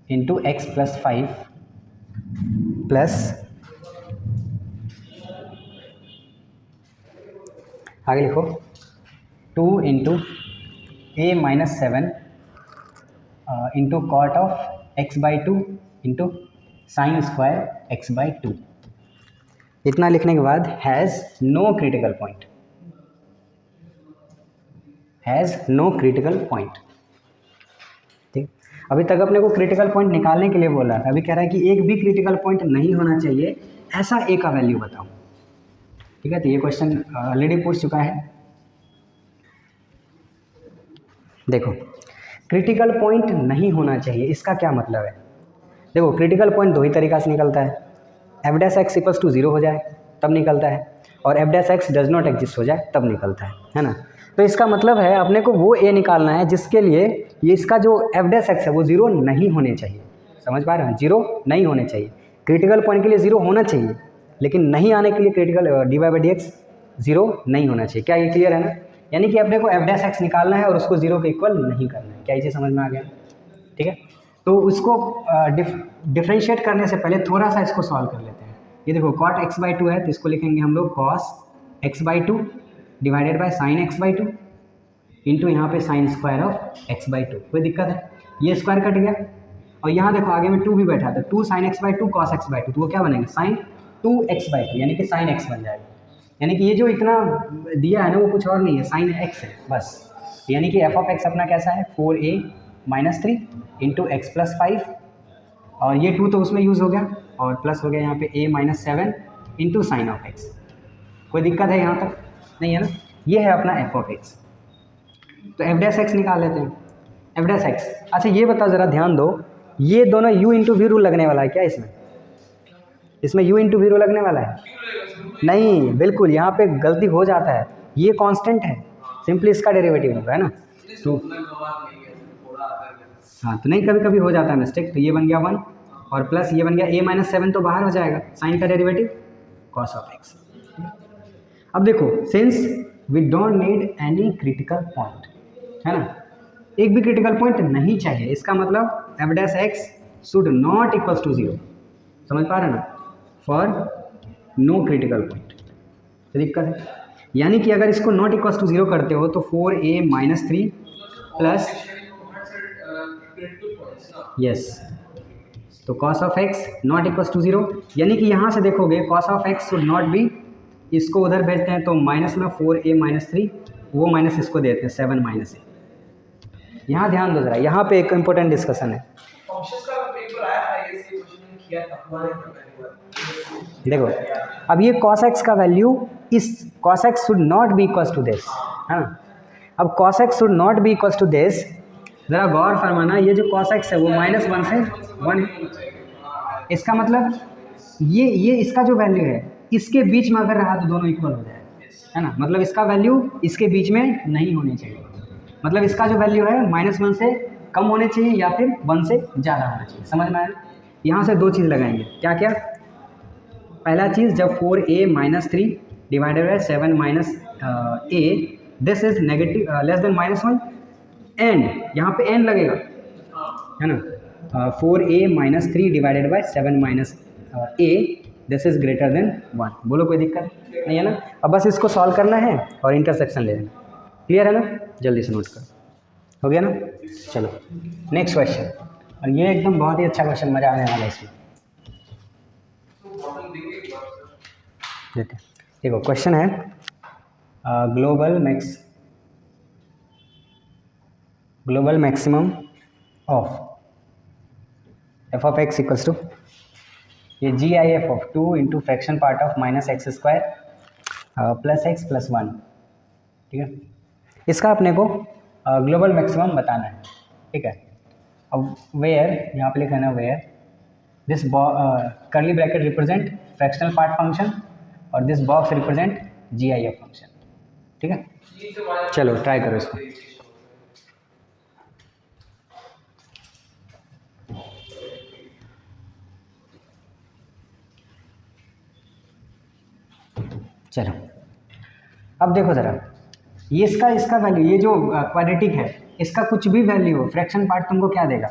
into x plus 5 plus, आगे लिखो 2 into a minus 7 into cot of x by 2 into sine square x by 2। इतना लिखने के बाद has no critical point, has no critical point. ठीक, अभी तक अपने को क्रिटिकल पॉइंट निकालने के लिए बोला था, अभी कह रहा है कि एक भी क्रिटिकल पॉइंट नहीं होना चाहिए, ऐसा a का वैल्यू बताओ। ठीक है, तो ये क्वेश्चन ऑलरेडी पूछ चुका है। देखो क्रिटिकल पॉइंट नहीं होना चाहिए, इसका क्या मतलब है? देखो क्रिटिकल पॉइंट दो ही तरीका से निकलता है, f dash x equals to 0 हो जाए तब निकलता है, और f dash x does not exist हो जाए तब निकलता है ना? तो इसका मतलब है अपने को वो ए निकालना है जिसके लिए ये इसका जो एफ डैश एक्स है वो 0 नहीं होने चाहिए। समझ पा रहे हैं? 0 नहीं होने चाहिए। क्रिटिकल पॉइंट के लिए 0 होना चाहिए, लेकिन नहीं आने के लिए critical d y by d x 0 नहीं होना चाहिए। क्या ये क्लियर है ना? यानी कि अपने को एफ डैश एक्स निकालना है और उसको 0 के इक्वल नहीं करना है। क्या ये समझ में आ गया? ठीक है, तो उसको डिफ्रेंशिएट करने से पहले थोड़ा सा इसको सॉल्व कर लेते हैं। ये देखो कॉट एक्स बाई 2 है, तो इसको लिखेंगे हम लोग cos x by 2 divided by sine x by 2 into यहाँ पे sine square of x by 2। कोई दिक्कत है? ये स्क्वायर कट गया और यहाँ देखो आगे में 2 भी बैठा था, 2 sine x by 2 cos x by 2, तो वो क्या बनेगा, साइन 2 एक्स बाई 2, यानी कि साइन एक्स बन जाएगा। यानी कि ये जो इतना दिया है ना वो कुछ और नहीं है, साइन एक्स है बस। यानी कि एफ ऑफ एक्स अपना कैसा है, 4a minus 3 into x plus 5, और ये 2 तो उसमें यूज़ हो गया और प्लस हो गया यहाँ पे a minus 7 into sine of x. कोई दिक्कत है यहाँ तक? नहीं है ना? ये है अपना एफ ऑफ एक्स। तो एफ डैश एक्स निकाल लेते हैं, एफ डैश एक्स। अच्छा ये बताओ ज़रा ध्यान दो, ये दोनों u इंटू वी रूल लगने वाला है क्या इसमें? इसमें u इंटू वी रूल लगने वाला है? नहीं, बिल्कुल यहाँ पे गलती हो जाता है, ये कांस्टेंट है, सिंपली इसका डेरिवेटिव होगा, है ना? तो हाँ, तो नहीं कभी कभी हो जाता है मिस्टेक। तो ये बन गया 1 और प्लस ये बन गया a माइनस 7, तो बाहर हो जाएगा साइन का डेरिवेटिव कॉस ऑफ एक्स। अब देखो since we don't need any critical point, है ना, एक भी क्रिटिकल पॉइंट नहीं चाहिए, इसका मतलब f dash x should not equals to 0। समझ पा रहे हैं ना? For no critical point. तो दिक्कत है, यानी कि अगर इसको नॉट इक्वल्स टू 0 करते हो तो 4a माइनस 3 प्लस यस, तो cos of x not equals to 0, यानी कि यहाँ से देखोगे cos of x should not be, इसको उधर भेजते हैं तो माइनस में 4a माइनस 3, वो माइनस इसको देते हैं 7 माइनस a। यहाँ ध्यान दो जरा, यहाँ पे एक इम्पोर्टेंट डिस्कशन है। देखो अब ये cos x का वैल्यू, इस cos x should not be equals to this, है ना? अब cos x should not be equals to this, ज़रा गौर फरमाना, ये जो cos x है वो -1 से 1 है। इसका मतलब ये इसका जो वैल्यू है इसके बीच में अगर रहा तो दोनों इक्वल हो जाए, है ना। मतलब इसका वैल्यू इसके बीच में नहीं होनी चाहिए, मतलब इसका जो वैल्यू है -1 से कम होने चाहिए या फिर 1 से ज़्यादा होना चाहिए। समझ में आया। यहाँ से दो चीज़ लगाएंगे, क्या क्या। पहला चीज़, जब 4a - 3 divided by 7 - a this is negative less than -1 and यहाँ पे एन लगेगा, है ना। 4a - 3 divided by 7 - a this is greater than 1। बोलो कोई दिक्कत नहीं है ना। अब बस इसको सॉल्व करना है और इंटरसेक्शन ले लेना। क्लियर है ना, जल्दी से नोट कर, हो गया ना। चलो नेक्स्ट क्वेश्चन, और ये एकदम बहुत ही अच्छा क्वेश्चन, मजा आने वाला है इसमें। देते हैं। देखो क्वेश्चन है global maximum of f of x equals to ये GIF of 2 into fraction part of -x² plus x plus 1, ठीक है। इसका अपने को ग्लोबल मैक्सिमम बताना है, ठीक है। अब वेयर, यहाँ पे लिखा है ना, where this curly bracket represent fractional part function और this box represent GIF function, ठीक है। चलो ट्राई करो इसको। चलो अब देखो ज़रा, ये इसका वैल्यू, ये जो क्वाड्रेटिक है इसका कुछ भी वैल्यू हो, फ्रैक्शन पार्ट तुमको क्या देगा,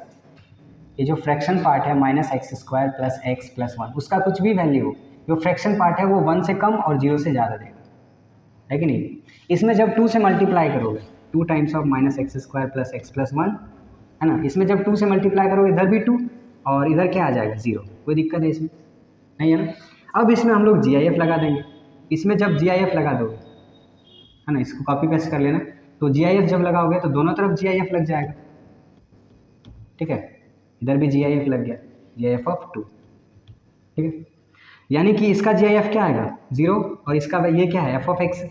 ये जो फ्रैक्शन पार्ट है -x² प्लस x प्लस 1, उसका कुछ भी वैल्यू हो, जो फ्रैक्शन पार्ट है वो 1 से कम और 0 से ज़्यादा देगा, है कि नहीं। इसमें जब 2 से मल्टीप्लाई करोगे, 2 times of -x² plus x plus 1, है ना। इसमें जब 2 से मल्टीप्लाई करोगे इधर भी 2 और इधर क्या आ जाएगा 0, कोई दिक्कत है इसमें नहीं, है ना। अब इसमें हम लोग GIF लगा देंगे। इसमें जब GIF लगा दोगे, है ना, इसको कॉपी पेस्ट कर लेना, तो GIF जब लगाओगे तो दोनों तरफ GIF लग जाएगा, ठीक है। इधर भी GIF लग गया, GIF ऑफ 2, ठीक है। यानी कि इसका GIF क्या आएगा 0 और इसका ये क्या है f of x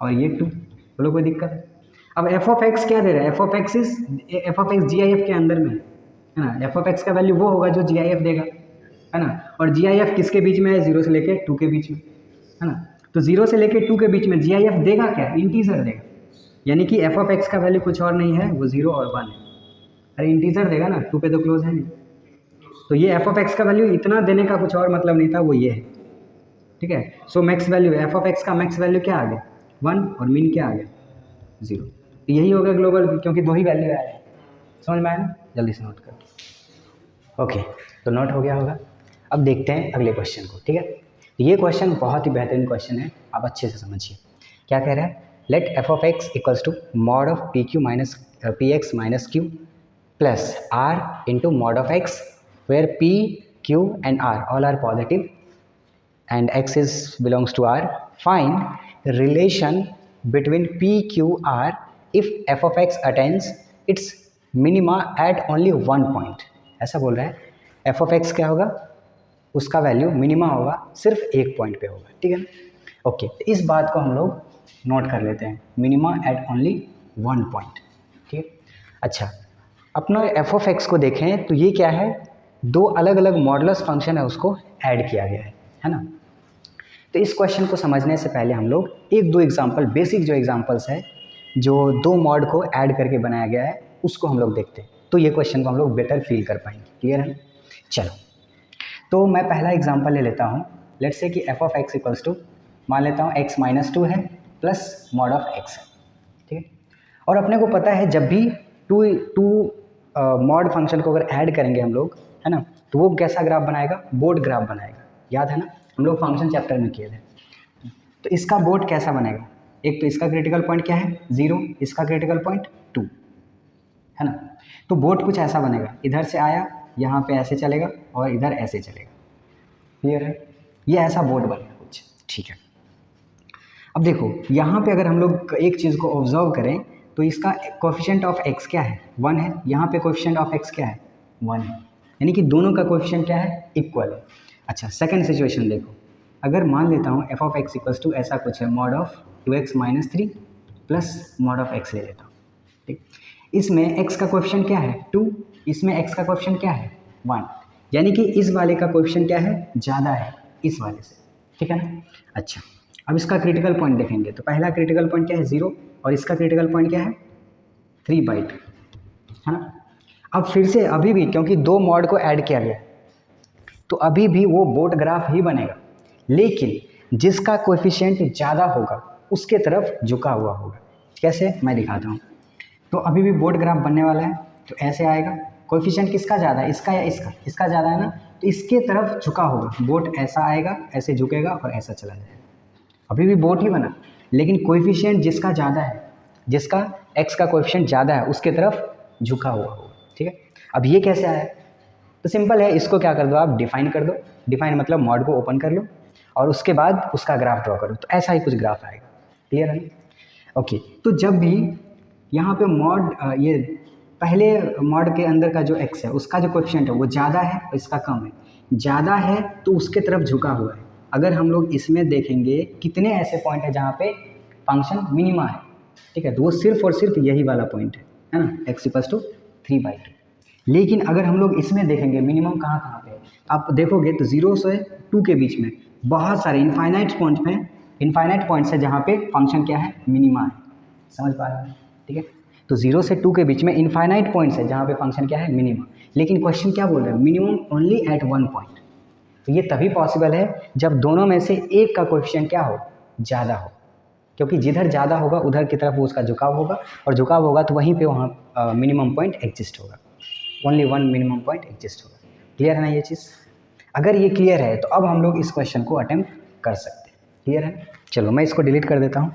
और ये 2, बोलो कोई दिक्कत है। अब f of x क्या दे रहा है, f of x GIF के अंदर में, है ना। f of x का वैल्यू वो होगा जो GIF देगा, है ना। और GIF किसके बीच में है, 0 से लेके 2 के बीच में, है ना। तो 0 से लेके 2 के बीच में GIF देगा क्या, इंटीजर देगा। यानी कि f of x का वैल्यू कुछ और नहीं है, वो 0 और 1 है। अरे इंटीजर देगा ना, 2 पे तो क्लोज है नहीं, तो ये f of x का वैल्यू इतना देने का कुछ और मतलब नहीं था, वो ये है, ठीक है। So max value f of x का मैक्स वैल्यू क्या आ गया 1 और मीन क्या आ गया 0, तो यही हो गया ग्लोबल, क्योंकि दो ही वैल्यू आया है। समझ में आया ना, जल्दी से नोट कर। ओके, तो नोट हो गया होगा। अब देखते हैं अगले क्वेश्चन को, ठीक है। ये क्वेश्चन बहुत ही बेहतरीन क्वेश्चन है, आप अच्छे से समझिए। क्या कह रहा है, let f of x equals to mod of px minus q plus r into mod of x where p, q and r all are positive and x is belongs to r. Find relation between p, q, r if f of x attains its minima at only one point. ऐसा बोल रहा है, f of x क्या होगा, उसका value minima होगा सिर्फ एक पॉइंट पे होगा, ठीक है ना। ओके, इस बात को हम लोग नोट कर लेते हैं, minima at only one point, ठीक है। अच्छा, अपना f of x को देखें तो ये क्या है, दो अलग अलग मॉडुलस फंक्शन है उसको ऐड किया गया है ना। तो इस क्वेश्चन को समझने से पहले हम लोग एक दो एग्जांपल, बेसिक जो एग्जांपल्स है जो दो मॉड को ऐड करके बनाया गया है उसको हम लोग देखते हैं, तो ये क्वेश्चन को हम लोग बेटर फील कर पाएंगे। क्लियर है, चलो। तो मैं पहला एग्जांपल ले लेता हूँ, लेट्स से कि f of x equals to, मान लेता हूँ x माइनस 2 है प्लस मॉड ऑफ x है, ठीक है। और अपने को पता है जब भी टू मॉड फंक्शन को अगर ऐड करेंगे हम लोग, है ना, तो वो कैसा ग्राफ बनाएगा, बोर्ड ग्राफ बनाएगा। याद है ना, हम लोग फंक्शन चैप्टर में किए थे। तो इसका बोर्ड कैसा बनेगा, एक तो इसका क्रिटिकल पॉइंट क्या है 0, इसका क्रिटिकल पॉइंट 2, है ना। तो बोर्ड कुछ ऐसा बनेगा, इधर से आया यहाँ पे ऐसे चलेगा और इधर ऐसे चलेगा। क्लियर है, ये ऐसा बोर्ड बनेगा कुछ, ठीक है। अब देखो यहाँ पे अगर हम लोग एक चीज़ को ऑब्जर्व करें तो इसका कोएफिशिएंट ऑफ x क्या है 1 है, यहाँ पे कोएफिशिएंट ऑफ x क्या है 1 है, यानी कि दोनों का कोएफिशिएंट क्या है, इक्वल है। अच्छा, सेकंड सिचुएशन देखो, अगर मान लेता हूँ f of x equals to ऐसा कुछ है, mod of 2x minus 3 plus mod of x ले लेता हूँ, ठीक। इसमें x का कोएफिशिएंट क्या है 2, इसमें x का कोएफिशिएंट क्या है 1, यानी कि इस वाले का कोएफिशिएंट क्या है, ज़्यादा है इस वाले से, ठीक है ना। अच्छा, अब इसका क्रिटिकल पॉइंट देखेंगे तो पहला क्रिटिकल पॉइंट क्या है 0 और इसका क्रिटिकल पॉइंट क्या है 3/2, है ना। अब फिर से अभी भी क्योंकि दो मॉड को ऐड किया गया तो अभी भी वो बोट ग्राफ ही बनेगा, लेकिन जिसका कोएफिशिएंट ज़्यादा होगा उसके तरफ झुका हुआ होगा। कैसे, मैं दिखाता हूँ। तो अभी भी बोट ग्राफ बनने वाला है, तो ऐसे आएगा। कोएफिशिएंट किसका ज़्यादा है, इसका या इसका, इसका ज़्यादा है ना, तो इसके तरफ झुका होगा, बोट ऐसा आएगा, ऐसे झुकेगा और ऐसा चला जाएगा। अभी भी बोट ही बना, लेकिन कोएफिशिएंट जिसका ज़्यादा है, जिसका x का कोएफिशिएंट ज़्यादा है उसके तरफ झुका हुआ होगा, ठीक है। अब ये कैसे आया, तो सिंपल है, इसको क्या कर दो आप, डिफाइन कर दो। डिफाइन मतलब मॉड को ओपन कर लो और उसके बाद उसका ग्राफ ड्रॉ करो, तो ऐसा ही कुछ ग्राफ आएगा। क्लियर है ना। ओके, तो जब भी यहाँ पे मॉड ये पहले मॉड के अंदर का जो x है उसका जो कोएफिशिएंट है वो ज़्यादा है और इसका कम है, ज़्यादा है तो उसके तरफ झुका हुआ है। अगर हम लोग इसमें देखेंगे कितने ऐसे पॉइंट है जहाँ पे फंक्शन मिनिमा है, ठीक है, तो वो सिर्फ और सिर्फ यही वाला पॉइंट है ना, x = 3/2। लेकिन अगर हम लोग इसमें देखेंगे मिनिमम कहाँ कहाँ पे, आप देखोगे तो 0 से 2 के बीच में बहुत सारे इनफाइनाइट पॉइंट्स है जहाँ पे फंक्शन क्या है, मिनिमा है। समझ पा रहे हैं, ठीक है। तो 0 से 2 के बीच में इनफाइनाइट पॉइंट्स है जहाँ पे फंक्शन क्या है, मिनिमा। लेकिन क्वेश्चन क्या बोल रहा है, मिनिमम ओनली एट 1 पॉइंट। तो ये तभी पॉसिबल है जब दोनों में से एक का कोएफिशिएंट क्या हो, ज़्यादा हो, क्योंकि जिधर ज़्यादा होगा उधर की तरफ वो उसका झुकाव होगा, और झुकाव होगा तो वहीं पे वहाँ मिनिमम पॉइंट एग्जिस्ट होगा, ओनली 1 मिनिमम पॉइंट एग्जिस्ट होगा। क्लियर है ना ये चीज़। अगर ये क्लियर है तो अब हम लोग इस क्वेश्चन को अटेम्प्ट कर सकते हैं। क्लियर है, चलो मैं इसको डिलीट कर देता हूँ।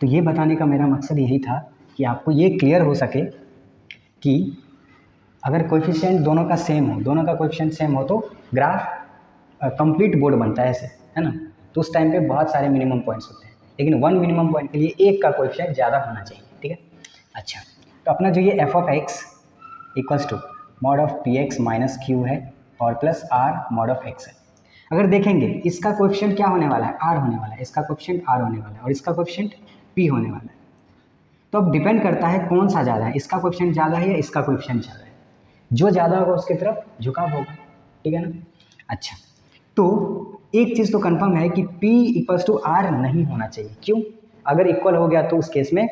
तो ये बताने का मेरा मकसद यही था कि आपको ये क्लियर हो सके कि अगर कोएफिशिएंट दोनों का सेम हो, दोनों का कोएफिशिएंट सेम हो तो ग्राफ कंप्लीट बोर्ड बनता है ऐसे, है ना। तो उस टाइम पे बहुत सारे मिनिमम पॉइंट्स होते हैं, लेकिन 1 मिनिमम पॉइंट के लिए एक का कोएफिशिएंट ज़्यादा होना चाहिए, ठीक है। अच्छा, तो अपना जो ये f(x) = mod of px minus Q है और plus r mod of x है। अगर देखेंगे इसका कोएफिशिएंट क्या होने वाला है, r होने वाला है, इसका कोएफिशिएंट r होने वाला है और इसका कोएफिशिएंट p होने वाला है। तो अब डिपेंड करता है कौन सा ज़्यादा है, इसका कोएफिशिएंट ज़्यादा है या इसका कोएफिशिएंट ज़्यादा है। जो ज़्यादा होगा उसकी तरफ झुकाव होगा, ठीक है ना। अच्छा, तो एक चीज़ तो कंफर्म है कि p = r नहीं होना चाहिए। क्यों, अगर इक्वल हो गया तो उस केस में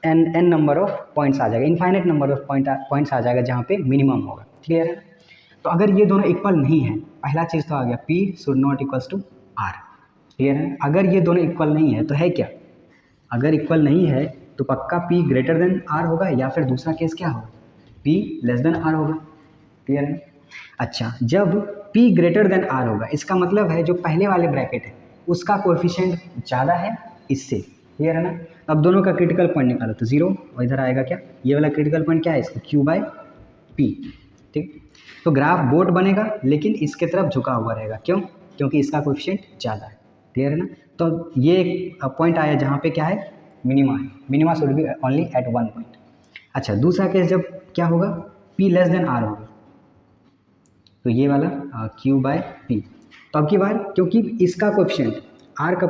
n नंबर ऑफ पॉइंट्स आ जाएगा, इनफाइनाइट नंबर ऑफ पॉइंट्स आ जाएगा जहाँ पे मिनिमम होगा। क्लियर है। तो अगर ये दोनों इक्वल नहीं है, पहला चीज़ तो आ गया p should not = r। Clear है। अगर ये दोनों इक्वल नहीं है तो है क्या, अगर इक्वल नहीं है तो पक्का p > r होगा, या फिर दूसरा केस क्या होगा, p <r होगा। क्लियर है। अच्छा, जब p > r होगा इसका मतलब है जो पहले वाले ब्रैकेट है उसका कोएफिशिएंट ज़्यादा है इससे। क्लियर है ना। अब दोनों का क्रिटिकल पॉइंट निकालो तो 0 और इधर आएगा क्या, ये वाला क्रिटिकल पॉइंट क्या है इसका, q/p। ठीक, तो ग्राफ बोट बनेगा लेकिन इसके तरफ झुका हुआ रहेगा। क्यों, क्योंकि इसका कोएफिशिएंट ज़्यादा है। क्लियर है ना। तो ये एक पॉइंट आया जहाँ पे क्या है, मिनिमा है, minima should be only at 1 point. अच्छा, दूसरा केस जब क्या होगा, p r होगा, तो ये वाला q/p। तो अब की बार क्योंकि इसका कोएफिशिएंट r का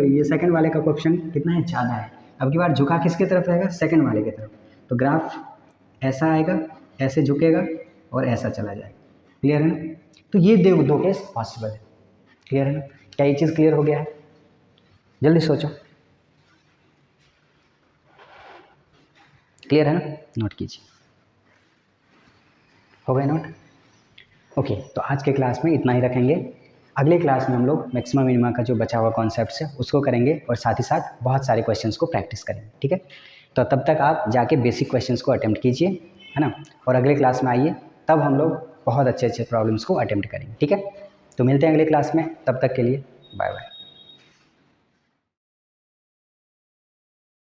ये सेकंड वाले का कोएफिशिएंट कितना है, ज़्यादा है, अब की बार झुका किसके तरफ रहेगा, सेकंड वाले की तरफ। तो ग्राफ ऐसा आएगा, ऐसे झुकेगा और ऐसा चला जाएगा। क्लियर है ना। तो ये दो केस पॉसिबल है। क्लियर है ना। क्या ये चीज़ क्लियर हो गया है, जल्दी सोचो। क्लियर है ना, नोट कीजिए, हो गए नोट। ओके, तो आज के क्लास में इतना ही रखेंगे। अगले क्लास में हम लोग मैक्सिमा मिनिमा का जो बचा हुआ कॉन्सेप्ट्स है उसको करेंगे और साथ ही साथ बहुत सारे क्वेश्चंस को प्रैक्टिस करेंगे। ठीक है, तो तब तक आप जाके बेसिक क्वेश्चंस को अटेम्प्ट कीजिए, है ना, और अगले क्लास में आइए, तब हम लोग बहुत अच्छे अच्छे प्रॉब्लम्स को अटेम्प्ट करेंगे। ठीक है, तो मिलते हैं अगले क्लास में, तब तक के लिए बाय बाय।